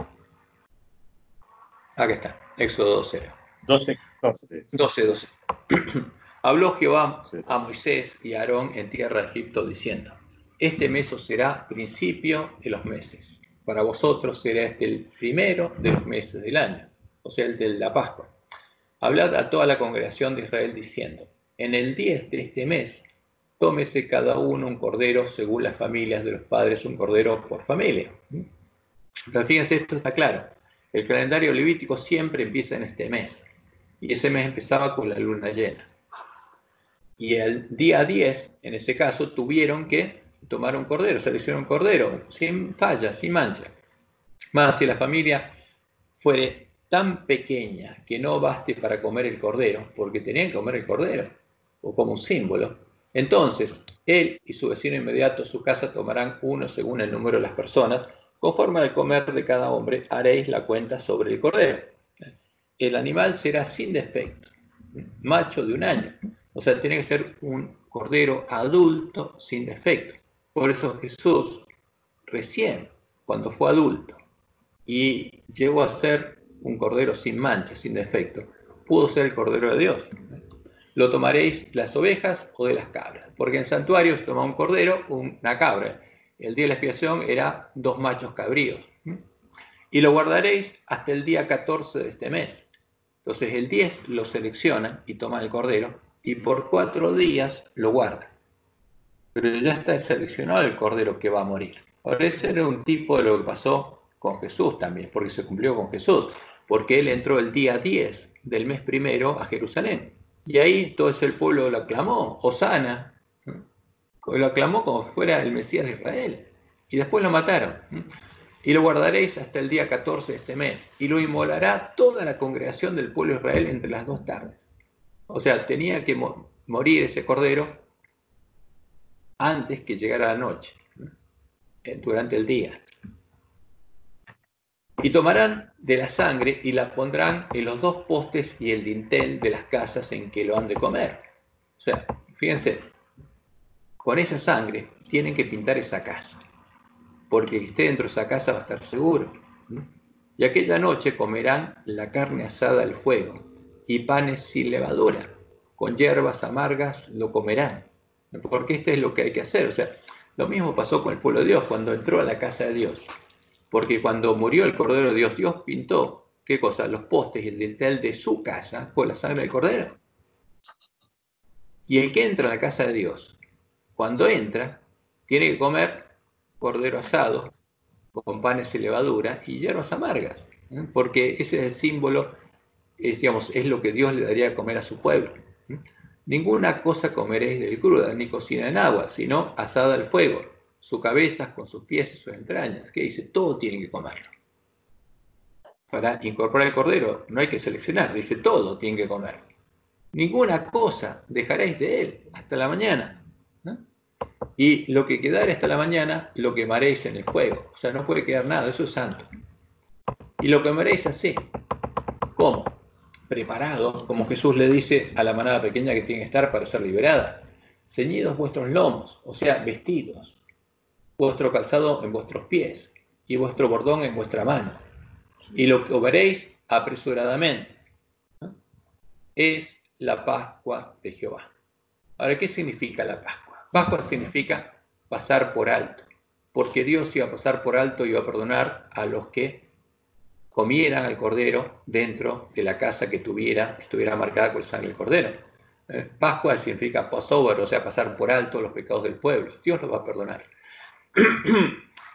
Acá está, Éxodo 12 era. 12. Habló Jehová a Moisés y a Aarón en tierra de Egipto diciendo: este mes os será principio de los meses. Para vosotros será este el primero de los meses del año, o sea, el de la Pascua. Hablad a toda la congregación de Israel diciendo: en el 10 de este mes, tómese cada uno un cordero según las familias de los padres, un cordero por familia. Entonces, fíjense, esto está claro. El calendario levítico siempre empieza en este mes. Y ese mes empezaba con la luna llena. Y el día 10, en ese caso, tuvieron que tomar un cordero, seleccionaron un cordero, sin falla, sin mancha. Más si la familia fuere tan pequeña que no baste para comer el cordero, porque tenían que comer el cordero, o como un símbolo, entonces él y su vecino inmediato, su casa, tomarán uno según el número de las personas. Conforme al comer de cada hombre, haréis la cuenta sobre el cordero. El animal será sin defecto, macho de 1 año. O sea, tiene que ser un cordero adulto sin defecto. Por eso Jesús, recién, cuando fue adulto y llegó a ser un cordero sin mancha, sin defecto, pudo ser el cordero de Dios. Lo tomaréis las ovejas o de las cabras, porque en santuario se toma un cordero, una cabra. El día de la expiación era 2 machos cabríos. Y lo guardaréis hasta el día 14 de este mes. Entonces el 10 lo seleccionan y toman el cordero y por 4 días lo guardan. Pero ya está seleccionado el cordero que va a morir. Ahora ese era un tipo de lo que pasó con Jesús también, porque se cumplió con Jesús, porque él entró el día 10 del mes primero a Jerusalén. Y ahí todo ese pueblo lo aclamó, Hosana, lo aclamó como si fuera el Mesías de Israel. Y después lo mataron. Y lo guardaréis hasta el día 14 de este mes. Y lo inmolará toda la congregación del pueblo de Israel entre las 2 tardes. O sea, tenía que morir ese cordero antes que llegara la noche, durante el día. Y tomarán de la sangre y la pondrán en los 2 postes y el dintel de las casas en que lo han de comer. O sea, fíjense, con esa sangre tienen que pintar esa casa, porque el que esté dentro de esa casa va a estar seguro. Y aquella noche comerán la carne asada al fuego y panes sin levadura, con hierbas amargas lo comerán, porque esto es lo que hay que hacer. O sea, lo mismo pasó con el pueblo de Dios cuando entró a la casa de Dios, porque cuando murió el Cordero de Dios, Dios pintó, ¿qué cosa? Los postes y el dintel de su casa con la sangre del Cordero. Y el que entra a la casa de Dios, cuando entra, tiene que comer cordero asado con panes y levadura y hierbas amargas, porque ese es el símbolo, digamos, es lo que Dios le daría a comer a su pueblo. Ninguna cosa comeréis de cruda, ni cocina en agua, sino asada al fuego, su cabeza con sus pies y sus entrañas, que dice, todo tiene que comerlo. Para incorporar el cordero no hay que seleccionar, dice, todo tiene que comer. Ninguna cosa dejaréis de él hasta la mañana, ¿no? Y lo que quedare hasta la mañana lo quemaréis en el fuego. O sea, no puede quedar nada, eso es santo. Y lo quemaréis así. ¿Cómo? Preparados, como Jesús le dice a la manada pequeña que tiene que estar para ser liberada. Ceñidos vuestros lomos, o sea, vestidos. Vuestro calzado en vuestros pies y vuestro bordón en vuestra mano. Y lo comeréis apresuradamente, ¿no? Es la Pascua de Jehová. Ahora, ¿qué significa la Pascua? Pascua significa pasar por alto, porque Dios iba a pasar por alto y iba a perdonar a los que comieran al cordero dentro de la casa que estuviera marcada con el sangre del cordero. Pascua significa Passover, o sea, pasar por alto los pecados del pueblo. Dios los va a perdonar.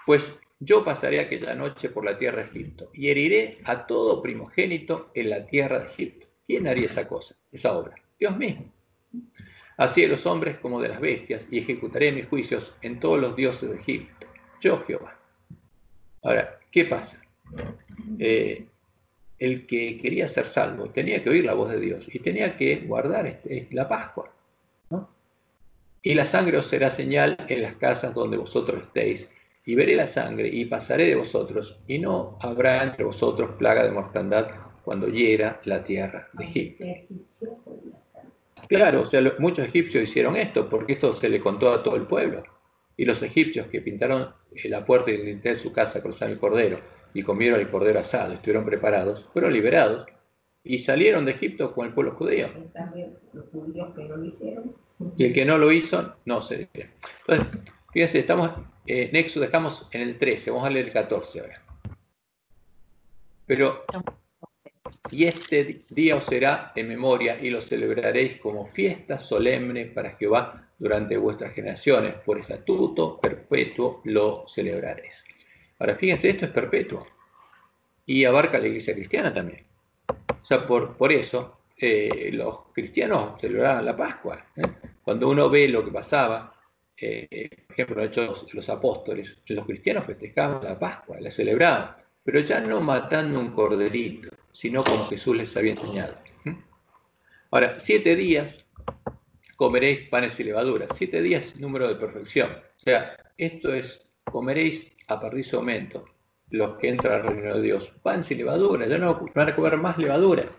Pues yo pasaré aquella noche por la tierra de Egipto y heriré a todo primogénito en la tierra de Egipto. ¿Quién haría esa cosa, esa obra? Dios mismo. Así de los hombres como de las bestias, y ejecutaré mis juicios en todos los dioses de Egipto. Yo, Jehová. Ahora, ¿qué pasa? El que quería ser salvo tenía que oír la voz de Dios y tenía que guardar la Pascua, ¿no? Y la sangre os será señal en las casas donde vosotros estéis, y veré la sangre y pasaré de vosotros, y no habrá entre vosotros plaga de mortandad cuando hiera la tierra de Egipto. Claro, o sea, muchos egipcios hicieron esto, porque esto se le contó a todo el pueblo. Y los egipcios que pintaron la puerta y el dintel de su casa con sangre del cordero y comieron el cordero asado, estuvieron preparados, fueron liberados y salieron de Egipto con el pueblo judío. Los judíos que no lo hicieron. Y el que no lo hizo, no se libera. Entonces, fíjense, estamos en Éxodo, estamos en el 13, vamos a leer el 14 ahora. Pero, y este día os será en memoria y lo celebraréis como fiesta solemne para Jehová durante vuestras generaciones, por estatuto perpetuo lo celebraréis. Ahora, fíjense, esto es perpetuo y abarca la iglesia cristiana también. O sea, por eso los cristianos celebraban la Pascua. Cuando uno ve lo que pasaba, por ejemplo, hechos los apóstoles, los cristianos festejaban la Pascua, la celebraban, pero ya no matando un corderito, sino como Jesús les había enseñado. Ahora, 7 días comeréis panes y levaduras. 7 días número de perfección. O sea, esto es, comeréis a partir de ese momento, los que entran al reino de Dios, panes y levadura. Ya no van a comer más levadura.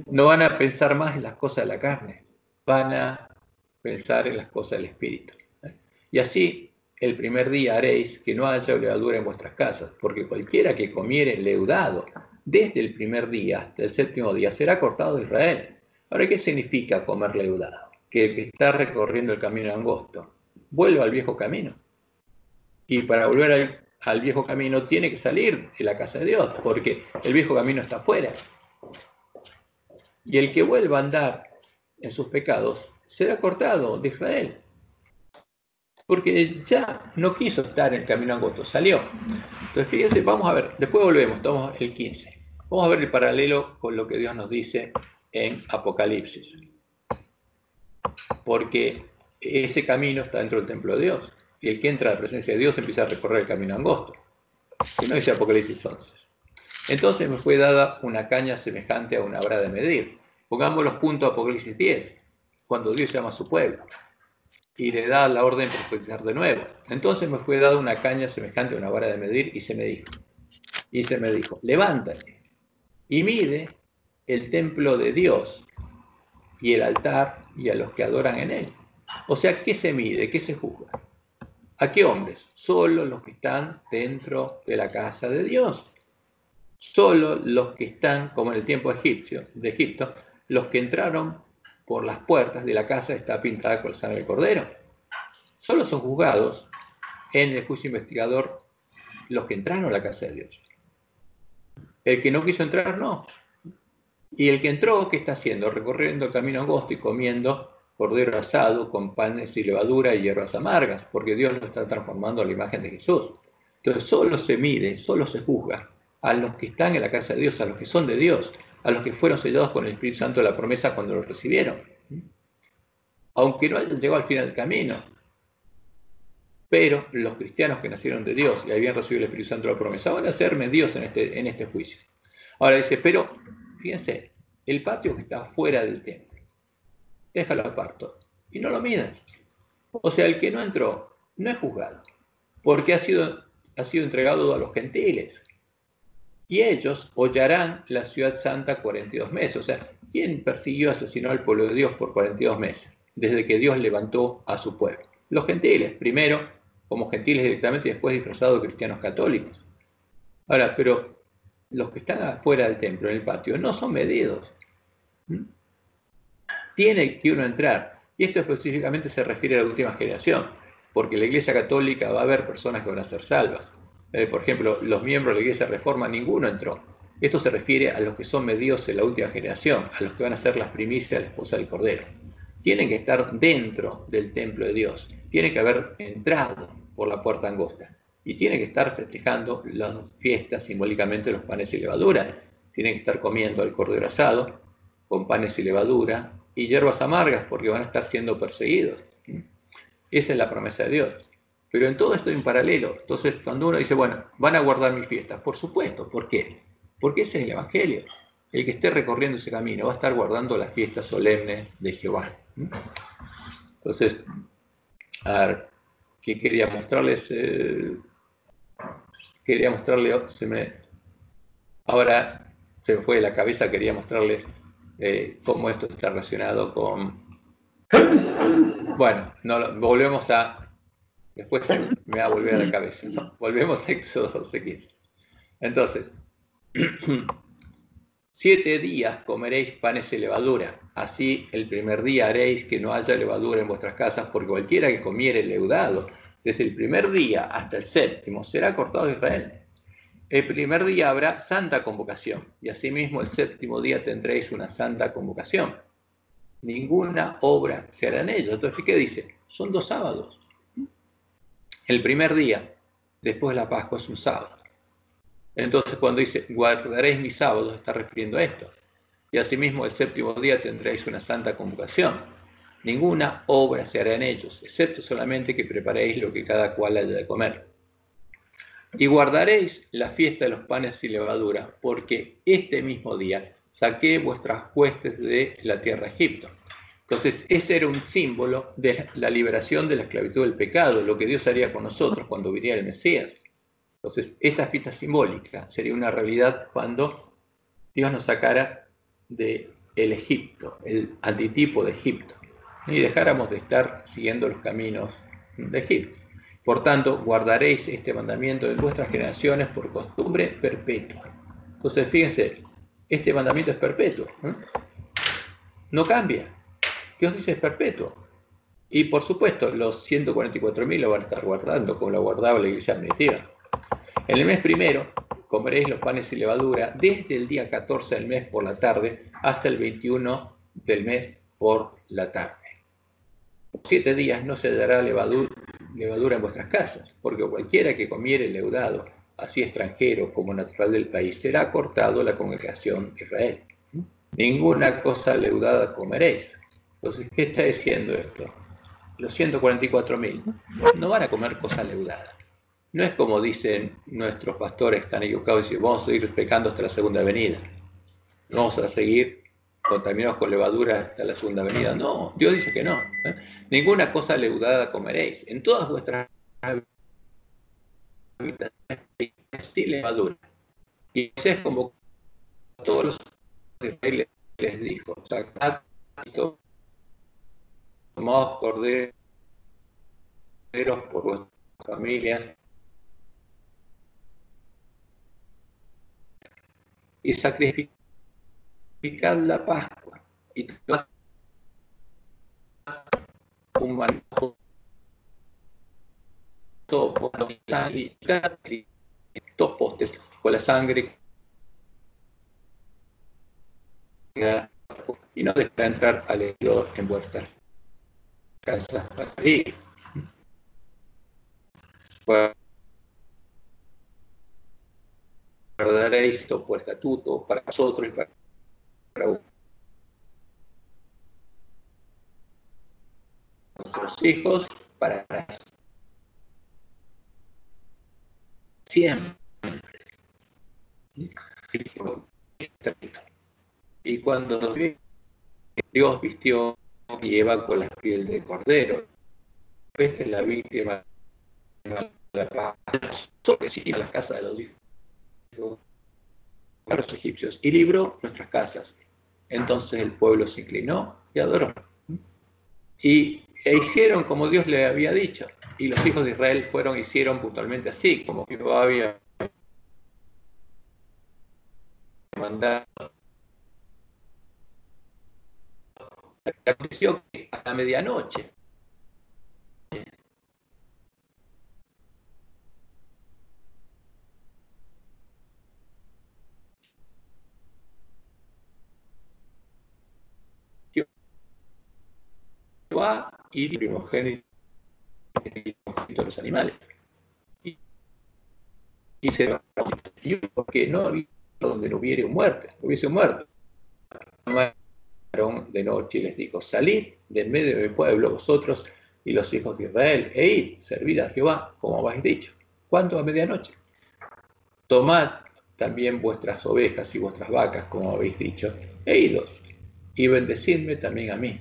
No van a pensar más en las cosas de la carne. Van a pensar en las cosas del Espíritu. Y así, el primer día haréis que no haya levadura en vuestras casas, porque cualquiera que comiere leudado desde el primer día hasta el 7º día será cortado de Israel. Ahora, ¿qué significa comer leudado? Que el que está recorriendo el camino angosto vuelva al viejo camino. Y para volver al viejo camino tiene que salir de la casa de Dios, porque el viejo camino está afuera. Y el que vuelva a andar en sus pecados será cortado de Israel, porque ya no quiso estar en el camino angosto, salió. Entonces, fíjense, vamos a ver, después volvemos, estamos el 15. Vamos a ver el paralelo con lo que Dios nos dice en Apocalipsis. Porque ese camino está dentro del templo de Dios. Y el que entra a la presencia de Dios empieza a recorrer el camino angosto. Que no dice Apocalipsis 11. Entonces me fue dada una caña semejante a una vara de medir. Pongámoslo junto a Apocalipsis 10, cuando Dios llama a su pueblo y le da la orden de profetizar de nuevo. Entonces me fue dada una caña semejante a una vara de medir y se me dijo, levántate y mide el templo de Dios y el altar y a los que adoran en él. O sea, ¿qué se mide? ¿Qué se juzga? ¿A qué hombres? Solo los que están dentro de la casa de Dios. Solo los que están, como en el tiempo de Egipto, los que entraron por las puertas de la casa está pintada con la sangre del cordero. Solo son juzgados en el juicio investigador los que entraron a la casa de Dios. El que no quiso entrar, no. Y el que entró, ¿qué está haciendo? Recorriendo el camino angosto y comiendo cordero asado con panes y levadura y hierbas amargas, porque Dios lo está transformando a la imagen de Jesús. Entonces solo se mide, solo se juzga a los que están en la casa de Dios, a los que son de Dios, a los que fueron sellados con el Espíritu Santo de la promesa cuando lo recibieron. Aunque no hayan llegado al final del camino, pero los cristianos que nacieron de Dios y habían recibido el Espíritu Santo de la promesa van a ser medidos en este juicio. Ahora dice, pero fíjense, el patio que está fuera del templo, déjalo aparto y no lo midan. O sea, el que no entró no es juzgado, porque ha sido entregado a los gentiles. Y ellos hollarán la ciudad santa 42 meses. O sea, ¿quién persiguió y asesinó al pueblo de Dios por 42 meses? Desde que Dios levantó a su pueblo. Los gentiles, primero como gentiles directamente y después disfrazados de cristianos católicos. Ahora, pero los que están afuera del templo, en el patio, no son medidos. Tiene que uno entrar. Y esto específicamente se refiere a la última generación, porque en la Iglesia Católica va a haber personas que van a ser salvas. Por ejemplo, los miembros de la Iglesia Reforma, ninguno entró. Esto se refiere a los que son medidos en la última generación, a los que van a ser las primicias de la esposa del Cordero. Tienen que estar dentro del templo de Dios, tienen que haber entrado por la puerta angosta y tienen que estar festejando las fiestas simbólicamente los panes y levadura. Tienen que estar comiendo el cordero asado con panes y levadura y hierbas amargas porque van a estar siendo perseguidos. Esa es la promesa de Dios. Pero en todo esto en paralelo, entonces cuando uno dice, bueno, van a guardar mis fiestas, por supuesto, ¿por qué? Porque ese es el Evangelio. El que esté recorriendo ese camino va a estar guardando las fiestas solemnes de Jehová. Entonces, a ver, ¿qué quería mostrarles? Quería mostrarles, ahora se me fue de la cabeza, quería mostrarles cómo esto está relacionado con... Bueno, no, volvemos a... Después me va a volver a la cabeza, ¿no? Volvemos a Éxodo 12:15. Entonces, 7 días comeréis panes y levadura. Así el primer día haréis que no haya levadura en vuestras casas, porque cualquiera que comiere leudado desde el primer día hasta el 7º será cortado de Israel. El primer día habrá santa convocación, y asimismo el 7º día tendréis una santa convocación. Ninguna obra se hará en ellos. Entonces, ¿qué dice? Son 2 sábados. El primer día, después de la Pascua, es un sábado. Entonces, cuando dice, guardaréis mis sábados, está refiriendo a esto. Y asimismo, el 7º día tendréis una santa convocación. Ninguna obra se hará en ellos, excepto solamente que preparéis lo que cada cual haya de comer. Y guardaréis la fiesta de los panes y levadura, porque este mismo día saqué vuestras huestes de la tierra de Egipto. Entonces, ese era un símbolo de la liberación de la esclavitud del pecado, lo que Dios haría con nosotros cuando viniera el Mesías. Entonces, esta fiesta simbólica sería una realidad cuando Dios nos sacara del Egipto, el antitipo de Egipto, y dejáramos de estar siguiendo los caminos de Egipto. Por tanto, guardaréis este mandamiento en vuestras generaciones por costumbre perpetua. Entonces, fíjense, este mandamiento es perpetuo, no cambia. Dios dice es perpetuo. Y por supuesto, los 144.000 lo van a estar guardando, como lo guardaba la iglesia primitiva. En el mes primero, comeréis los panes y levadura desde el día 14 del mes por la tarde hasta el 21 del mes por la tarde. 7 días no se dará levadura en vuestras casas, porque cualquiera que comiere leudado, así extranjero como natural del país, será cortado la congregación de Israel. Ninguna cosa leudada comeréis. Entonces, ¿qué está diciendo esto? Los 144.000 no van a comer cosas leudadas. No es como dicen nuestros pastores que están equivocados y dicen, vamos a seguir pecando hasta la segunda venida. No vamos a seguir contaminados con levadura hasta la segunda venida. No, Dios dice que no. Ninguna cosa leudada comeréis. En todas vuestras habitaciones sin levadura. Y Moisés convocó a todos los israelíes les dijo, sacad tomados corderos por vuestras familias y sacrificad la Pascua y tomad un manojo y 2 postes con la sangre y no dejará entrar al heredor en vuestras casas para ir. Guardaréis esto por estatuto para nosotros y para nuestros hijos, para siempre. Y cuando Dios vistió y Eva con la piel de cordero, esta es la víctima de la paz, a las casas de los hijos a los egipcios y libró nuestras casas. Entonces el pueblo se inclinó y adoró. E hicieron como Dios le había dicho. Y los hijos de Israel fueron e hicieron puntualmente así, como Jehová había mandado. Aconteció que a la medianoche Jehová y el primogénito de los animales. Y se va porque no había donde no hubiese muerte. De noche y les dijo: salid de en medio del pueblo vosotros y los hijos de Israel, e id, servid a Jehová, como habéis dicho. ¿Cuándo? A medianoche. Tomad también vuestras ovejas y vuestras vacas, como habéis dicho, e idos, y bendecidme también a mí.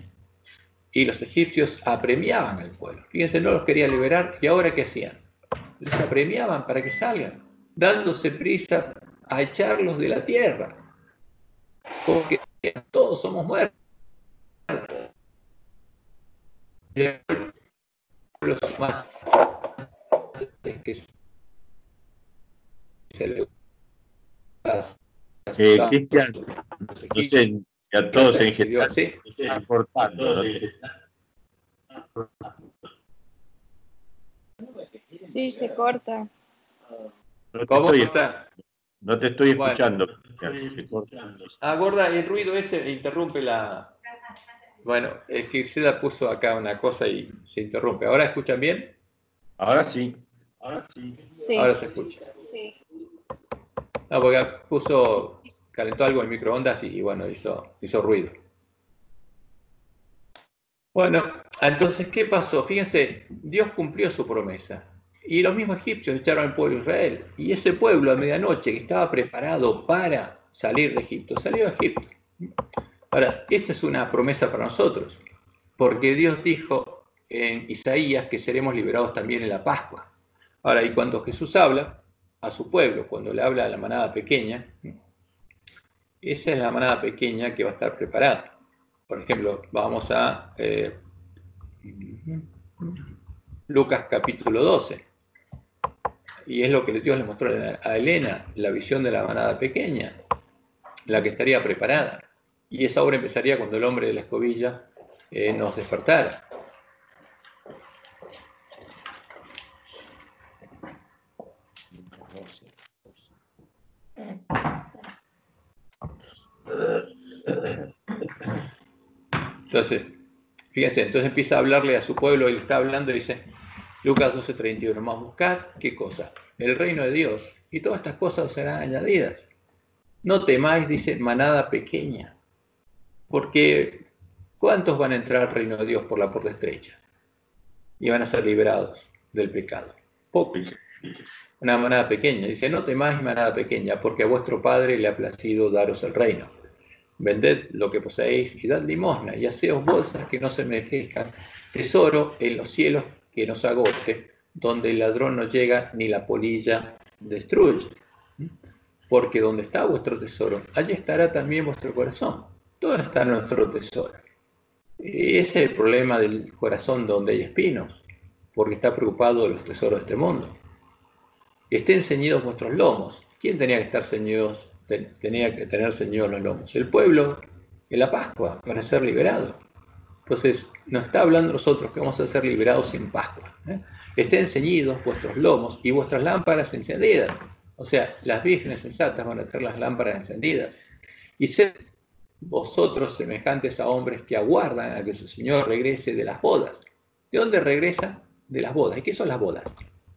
Y los egipcios apremiaban al pueblo. Fíjense, no los quería liberar, ¿y ahora qué hacían? Les apremiaban para que salgan, dándose prisa a echarlos de la tierra, porque todos somos muertos. Los más que se le Cristian, no sé si a todos en general ¿sí? están cortando. Sí, se corta. No te estoy escuchando. Se corta. Gorda, el ruido ese interrumpe la... Bueno, es que Gisela puso acá una cosa y se interrumpe. ¿Ahora escuchan bien? Ahora sí. Sí. Ahora se escucha. Sí. No, porque calentó algo en microondas y bueno, hizo ruido. Bueno, entonces, ¿qué pasó? Fíjense, Dios cumplió su promesa. Y los mismos egipcios echaron al pueblo de Israel. Y ese pueblo a medianoche que estaba preparado para salir de Egipto, salió de Egipto. Ahora, esto es una promesa para nosotros, porque Dios dijo en Isaías que seremos liberados también en la Pascua. Ahora, y cuando Jesús habla a su pueblo, cuando le habla a la manada pequeña, esa es la manada pequeña que va a estar preparada. Por ejemplo, vamos a Lucas capítulo 12. Y es lo que Dios le mostró a Elena, la visión de la manada pequeña, la que estaría preparada. Y esa obra empezaría cuando el hombre de la escobilla nos despertara. Entonces, fíjense, entonces empieza a hablarle a su pueblo, él está hablando y dice, Lucas 12:31, más buscad, ¿qué cosa? El reino de Dios, y todas estas cosas serán añadidas. No temáis, dice, manada pequeña, porque ¿cuántos van a entrar al reino de Dios por la puerta estrecha? Y van a ser liberados del pecado. Pocos. Una manada pequeña. Dice, no temáis, manada pequeña, porque a vuestro Padre le ha placido daros el reino. Vended lo que poseéis y dad limosna, y haceos bolsas que no se envejezcan, tesoro en los cielos que no se agote, donde el ladrón no llega ni la polilla destruye. Porque donde está vuestro tesoro, allí estará también vuestro corazón. Todo está en nuestro tesoro. Y ese es el problema del corazón donde hay espinos, porque está preocupado de los tesoros de este mundo. Estén ceñidos vuestros lomos. ¿Quién tenía que estar ceñidos? Tenía que tener ceñidos los lomos. El pueblo en la Pascua, para ser liberado. Entonces, nos está hablando nosotros que vamos a ser liberados en Pascua. Estén ceñidos vuestros lomos y vuestras lámparas encendidas. O sea, las vírgenes sensatas van a tener las lámparas encendidas. Y sed vosotros semejantes a hombres que aguardan a que su Señor regrese de las bodas, ¿De dónde regresa? De las bodas. ¿Y qué son las bodas?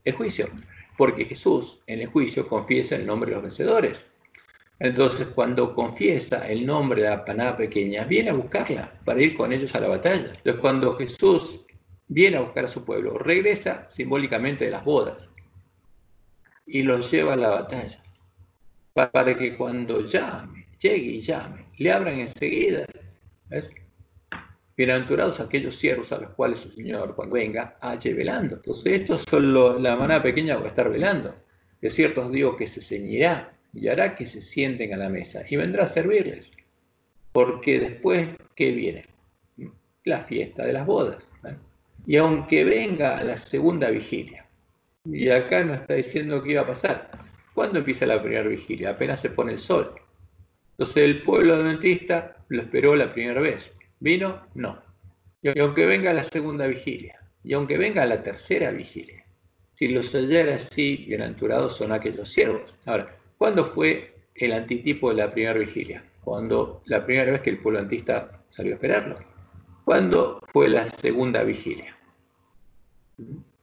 El juicio. Porque Jesús en el juicio confiesa el nombre de los vencedores. Entonces, cuando confiesa el nombre de la manada pequeña, viene a buscarla para ir con ellos a la batalla. Entonces, cuando Jesús viene a buscar a su pueblo, regresa simbólicamente de las bodas y los lleva a la batalla, para que cuando llame, llegue y llame, le abran enseguida. ¿Ves? Bienaventurados aquellos siervos a los cuales su Señor, cuando venga, halle velando. Entonces, estos son la manada pequeña que va a estar velando. De cierto os digo que se ceñirá y hará que se sienten a la mesa y vendrá a servirles. Porque después, ¿qué viene? La fiesta de las bodas. Y aunque venga la segunda vigilia, y acá nos está diciendo qué iba a pasar. ¿Cuándo empieza la primera vigilia? Apenas se pone el sol. Entonces el pueblo adventista lo esperó la primera vez. ¿Vino? No. Y aunque venga la segunda vigilia, y aunque venga la tercera vigilia, si los hallara así, bienaventurados son aquellos siervos. Ahora, ¿cuándo fue el antitipo de la primera vigilia? Cuando la primera vez que el pueblo adventista salió a esperarlo. ¿Cuándo fue la segunda vigilia?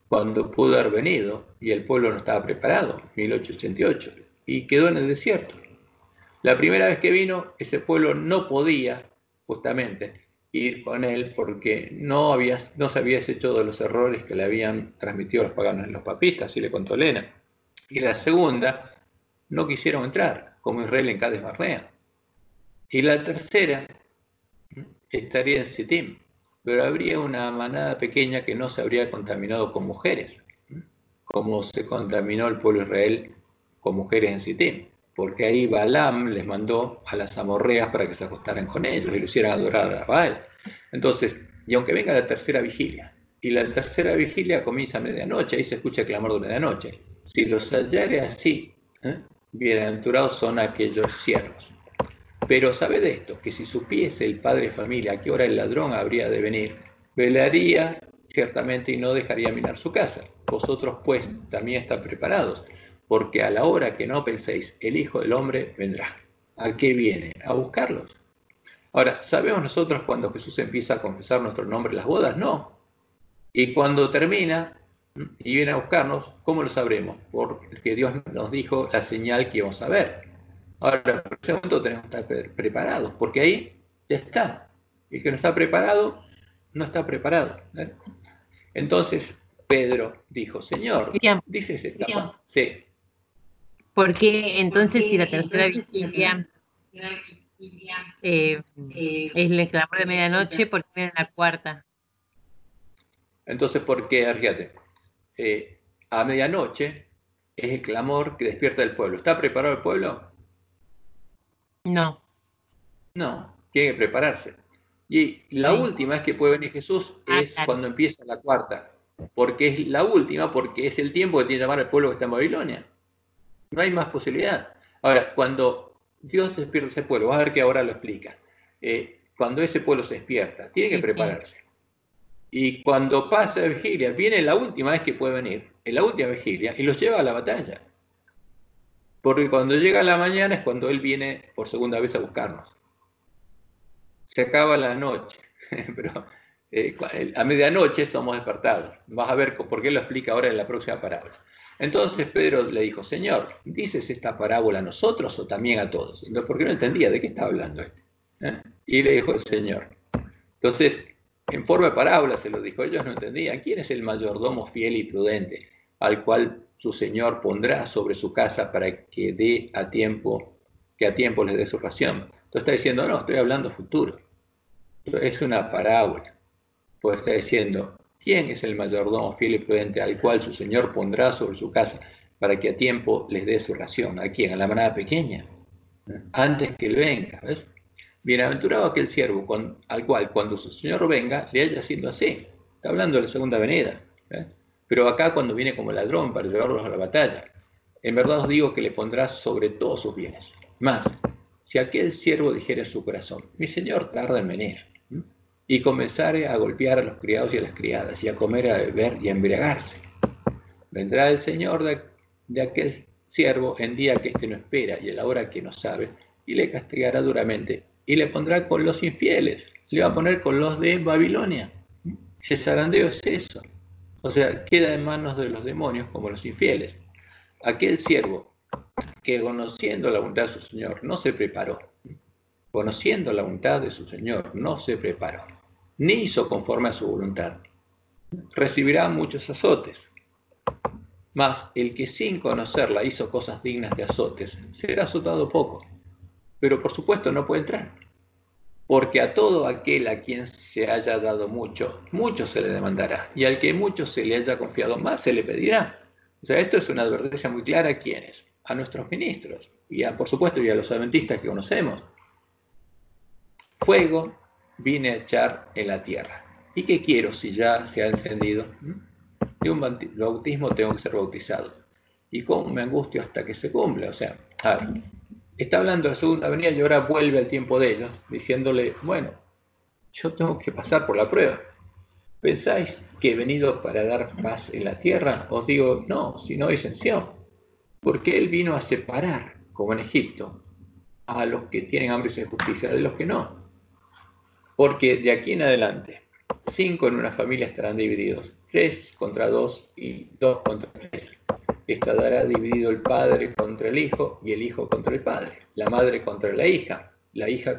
Cuando pudo haber venido y el pueblo no estaba preparado, 1888, y quedó en el desierto. La primera vez que vino, ese pueblo no podía justamente ir con él porque no se había hecho de los errores que le habían transmitido los paganos y los papistas, así le contó Elena. Y la segunda, no quisieron entrar, como Israel en Cades Barnea. Y la tercera estaría en Sittim, pero habría una manada pequeña que no se habría contaminado con mujeres, como se contaminó el pueblo de Israel con mujeres en Sittim, porque ahí Balaam les mandó a las amorreas para que se acostaran con ellos y lo hicieran adorar a Baal. Entonces, y aunque venga la tercera vigilia, y la tercera vigilia comienza a medianoche, ahí se escucha el clamor de medianoche, si los hallare así, bienaventurados son aquellos siervos. Pero sabe de esto, que si supiese el padre de familia a qué hora el ladrón habría de venir, velaría ciertamente y no dejaría minar su casa. Vosotros pues también están preparados, porque a la hora que no penséis, el Hijo del Hombre vendrá. ¿A qué viene? A buscarlos. Ahora, ¿sabemos nosotros cuando Jesús empieza a confesar nuestro nombre en las bodas? No. Y cuando termina y viene a buscarnos, ¿cómo lo sabremos? Porque Dios nos dijo la señal que íbamos a ver. Ahora, por ese momento tenemos que estar preparados, porque ahí ya está. El que no está preparado, no está preparado. Entonces, Pedro dijo, Señor, dices esta. Sí. ¿Por qué entonces si la tercera vigilia es el clamor de medianoche, por qué viene la cuarta? Entonces, ¿por qué? Fíjate, a medianoche es el clamor que despierta el pueblo. ¿Está preparado el pueblo? No. No, tiene que prepararse. Y la última vez que puede venir Jesús es claro, cuando empieza la cuarta. Porque es la última, porque es el tiempo que tiene que llamar al pueblo que está en Babilonia. No hay más posibilidad. Ahora, cuando Dios despierta a ese pueblo, vas a ver que ahora lo explica. Cuando ese pueblo se despierta, tiene que prepararse. Y cuando pasa la vigilia, viene la última vez que puede venir, en la última vigilia, y los lleva a la batalla. Porque cuando llega la mañana es cuando Él viene por segunda vez a buscarnos. Se acaba la noche, pero a medianoche somos despertados. Vas a ver por qué lo explica ahora en la próxima parábola. Entonces Pedro le dijo, Señor, ¿dices esta parábola a nosotros o también a todos? Entonces, porque no entendía de qué está hablando este. Y le dijo el Señor. Entonces, en forma de parábola se lo dijo, ellos no entendían. ¿Quién es el mayordomo fiel y prudente al cual su Señor pondrá sobre su casa para que a tiempo les dé su ración? Entonces está diciendo, no, estoy hablando futuro. Es una parábola. Pues está diciendo, ¿quién es el mayordomo fiel y prudente al cual su Señor pondrá sobre su casa para que a tiempo les dé su ración? ¿A quién? A la manada pequeña. Antes que Él venga. ¿Ves? Bienaventurado aquel siervo al cual cuando su Señor venga le haya siendo así. Está hablando de la segunda venida. ¿Ves? Pero acá cuando viene como ladrón para llevarlos a la batalla, en verdad os digo que le pondrá sobre todos sus bienes. Más, si aquel siervo dijera en su corazón, mi Señor tarda en venir, y comenzare a golpear a los criados y a las criadas, y a comer, a beber y a embriagarse, vendrá el Señor de aquel siervo en día que éste no espera y a la hora que no sabe, y le castigará duramente, y le pondrá con los infieles, le va a poner con los de Babilonia, El zarandeo es eso. O sea, queda en manos de los demonios como los infieles. Aquel siervo que conociendo la voluntad de su Señor no se preparó, conociendo la voluntad de su Señor no se preparó, ni hizo conforme a su voluntad, recibirá muchos azotes. Mas el que sin conocerla hizo cosas dignas de azotes, será azotado poco. Pero por supuesto no puede entrar. Porque a todo aquel a quien se haya dado mucho, mucho se le demandará. Y al que mucho se le haya confiado, más se le pedirá. O sea, esto es una advertencia muy clara a quienes, a nuestros ministros, y por supuesto y a los adventistas que conocemos. Fuego vine a echar en la tierra. ¿Y qué quiero si ya se ha encendido? De un bautismo tengo que ser bautizado. ¿Y cómo me angustio hasta que se cumpla? O sea, a ver, está hablando de la segunda venida y ahora vuelve al tiempo de ellos, diciéndole, bueno, yo tengo que pasar por la prueba. ¿Pensáis que he venido para dar paz en la tierra? Os digo, no, sino disensión. Porque Él vino a separar, como en Egipto, a los que tienen hambre y justicia de los que no. Porque de aquí en adelante, 5 en una familia estarán divididos, 3 contra 2 y 2 contra 3. Estará dividido el padre contra el hijo y el hijo contra el padre, la madre contra la hija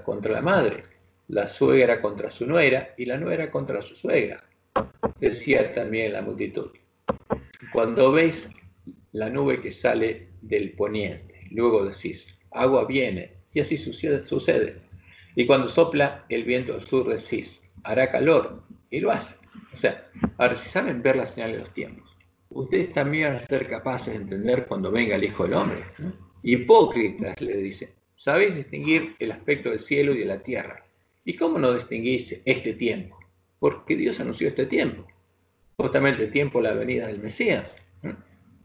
contra la madre, la suegra contra su nuera y la nuera contra su suegra. Decía también la multitud, cuando veis la nube que sale del poniente, luego decís, agua viene, y así sucede. Y cuando sopla el viento del sur decís, hará calor, y lo hace. O sea, ahora si saben ver las señales de los tiempos, ustedes también van a ser capaces de entender cuando venga el Hijo del Hombre. Hipócritas, le dice, sabéis distinguir el aspecto del cielo y de la tierra. ¿Y cómo no distinguís este tiempo? Porque Dios anunció este tiempo, justamente el tiempo de la venida del Mesías.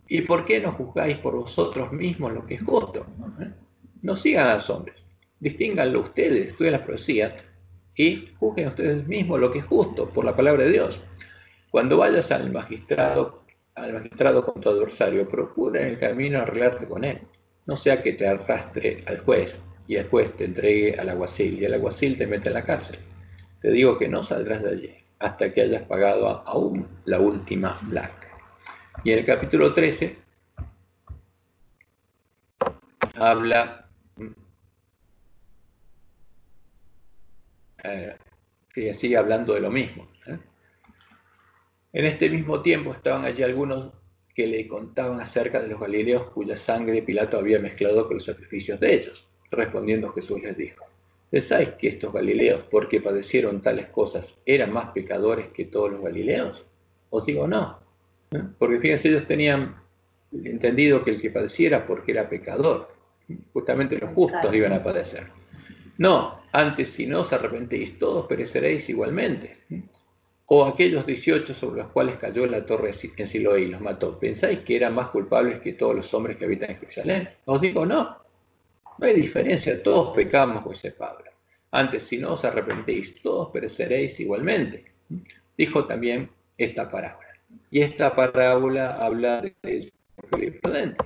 ¿Y por qué no juzgáis por vosotros mismos lo que es justo? No sigan a los hombres, distínganlo ustedes, estudien las profecías y juzguen ustedes mismos lo que es justo por la palabra de Dios. Cuando vayas al magistrado con tu adversario, procura en el camino arreglarte con él. No sea que te arrastre al juez y el juez te entregue al alguacil y el alguacil te mete en la cárcel. Te digo que no saldrás de allí hasta que hayas pagado aún la última blanca. Y en el capítulo 13 habla, y sigue hablando de lo mismo. En este mismo tiempo estaban allí algunos que le contaban acerca de los galileos cuya sangre Pilato había mezclado con los sacrificios de ellos. Respondiendo Jesús les dijo, ¿pensáis que estos galileos, porque padecieron tales cosas, eran más pecadores que todos los galileos? Os digo no, porque fíjense, ellos tenían entendido que el que padeciera porque era pecador, justamente los justos iban a padecer. No, antes si no os arrepentís, todos pereceréis igualmente. O aquellos 18 sobre los cuales cayó la torre en Siloé y los mató, ¿pensáis que eran más culpables que todos los hombres que habitan en Jerusalén? Os digo no, no hay diferencia, todos pecamos, dice Pablo. Antes si no os arrepentís, todos pereceréis igualmente. Dijo también esta parábola. Y esta parábola habla del prudente.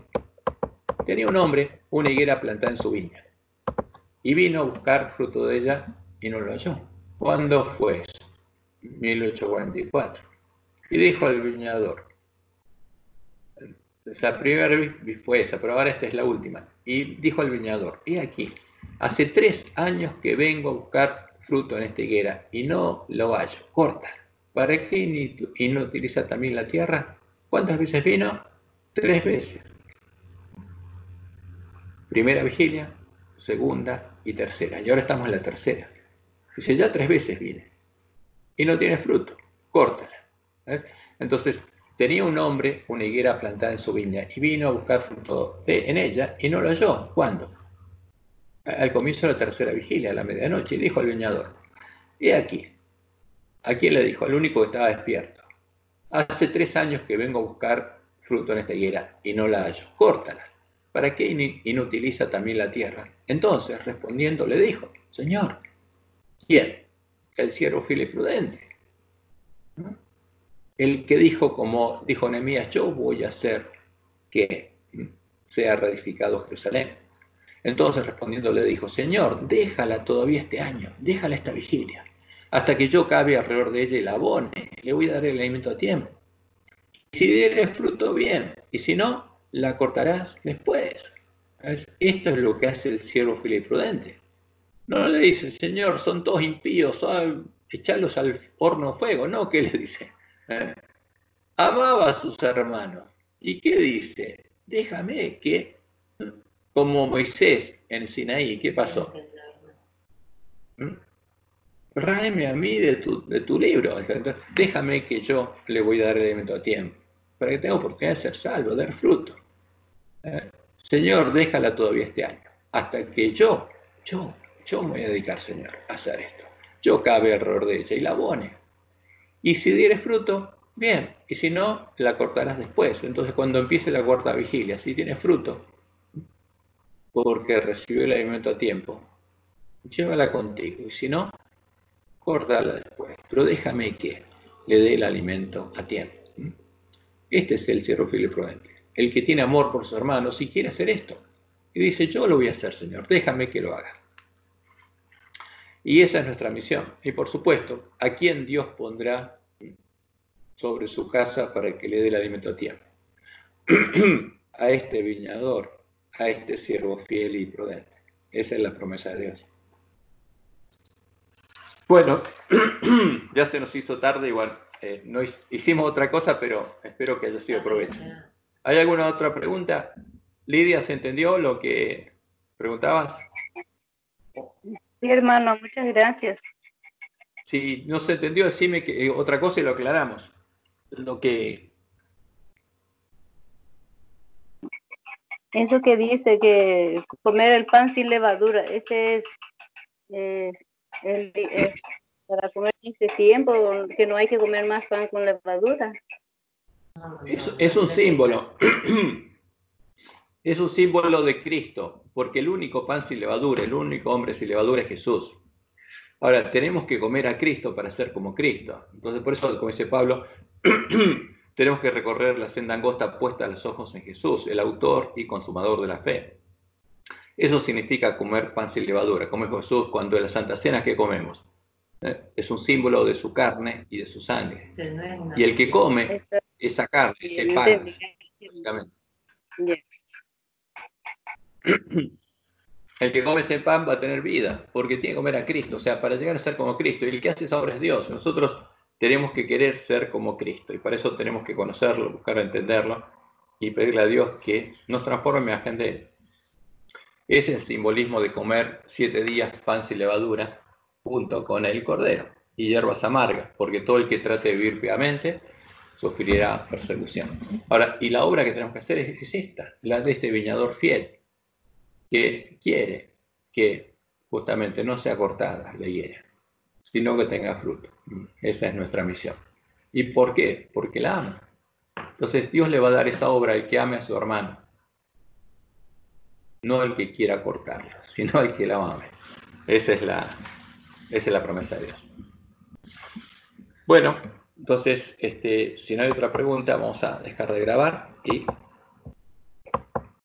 Tenía un hombre una higuera plantada en su viña y vino a buscar fruto de ella y no lo halló. ¿Cuándo fue eso? 1844. Y dijo al viñador, la primera vez fue esa, pero ahora esta es la última. Y dijo al viñador, he aquí, hace 3 años que vengo a buscar fruto en esta higuera y no lo hallo, corta. ¿Para qué inutiliza también la tierra? ¿Cuántas veces vino? 3 veces. Primera vigilia, segunda y tercera. Y ahora estamos en la tercera. Dice, ya 3 veces vine y no tiene fruto, córtala. Entonces, tenía un hombre una higuera plantada en su viña y vino a buscar fruto en ella y no lo halló. ¿Cuándo? Al comienzo de la tercera vigilia, a la medianoche, y dijo al viñador, he aquí. ¿A quién le dijo? Al único que estaba despierto. Hace 3 años que vengo a buscar fruto en esta higuera y no la hallo. Córtala. ¿Para qué inutiliza también la tierra? Entonces, respondiendo, le dijo, Señor, ¿quién? El siervo fiel y prudente. El que dijo, como dijo Nehemías, yo voy a hacer que sea reedificado Jerusalén. Entonces, respondiendo, le dijo, Señor, déjala todavía este año, déjala esta vigilia, hasta que yo cabe alrededor de ella y la abone. Le voy a dar el alimento a tiempo. Si diere fruto, bien, y si no, la cortarás después. Esto es lo que hace el siervo fiel y prudente. No le dice, Señor, son todos impíos, echarlos al horno de fuego. No, ¿qué le dice? Amaba a sus hermanos. ¿Y qué dice? Déjame que, como Moisés en Sinaí, ¿qué pasó? Tráeme a mí de tu libro. Entonces, déjame que yo le voy a dar el alimento a tiempo, para que tenga oportunidad de ser salvo, de dar fruto. Señor, déjala todavía este año, hasta que yo me voy a dedicar, Señor, a hacer esto. Yo cabe alrededor de ella y la abone. Y si diere fruto, bien, y si no, la cortarás después. Entonces, cuando empiece la cuarta vigilia, si tiene fruto, porque recibió el alimento a tiempo, llévala contigo, y si no, córtala después. Pero déjame que le dé el alimento a tiempo. Este es el siervo fiel y prudente, el que tiene amor por sus hermanos y quiere hacer esto. Y dice, yo lo voy a hacer, Señor, déjame que lo haga. Y esa es nuestra misión. Y por supuesto, ¿a quién Dios pondrá sobre su casa para que le dé el alimento a tiempo? A este viñador, a este siervo fiel y prudente. Esa es la promesa de Dios. Bueno, ya se nos hizo tarde, igual no hicimos otra cosa, pero espero que haya sido provecho. ¿Hay alguna otra pregunta? Lidia, ¿se entendió lo que preguntabas? Sí, hermano, muchas gracias. Si no se entendió, decime que, otra cosa y lo aclaramos. Lo que... Eso que dice que comer el pan sin levadura, ese es para comer en este tiempo, que no hay que comer más pan con levadura. Es un símbolo. Es un símbolo de Cristo, porque el único pan sin levadura, el único hombre sin levadura es Jesús. Ahora, tenemos que comer a Cristo para ser como Cristo. Entonces, por eso, como dice Pablo, tenemos que recorrer la senda angosta puesta a los ojos en Jesús, el autor y consumador de la fe. Eso significa comer pan sin levadura, como dijo Jesús cuando en la Santa Cena que comemos. Es un símbolo de su carne y de su sangre. Y el que come esa carne, ese pan, básicamente. El que come ese pan va a tener vida, porque tiene que comer a Cristo, o sea, para llegar a ser como Cristo. Y el que hace esa obra es Dios. Nosotros tenemos que querer ser como Cristo, y para eso tenemos que conocerlo, buscar entenderlo, y pedirle a Dios que nos transforme en imagen de Él. Es el simbolismo de comer 7 días pan sin levadura, junto con el cordero, y hierbas amargas, porque todo el que trate de vivir piamente sufrirá persecución. Ahora, y la obra que tenemos que hacer es esta, la de este viñador fiel, que quiere que justamente no sea cortada la higuera, sino que tenga fruto. Esa es nuestra misión. ¿Y por qué? Porque la ama. Entonces Dios le va a dar esa obra al que ame a su hermano, no el que quiera cortarla, sino el que la ame. Esa es la promesa de Dios. Bueno, entonces, si no hay otra pregunta, vamos a dejar de grabar y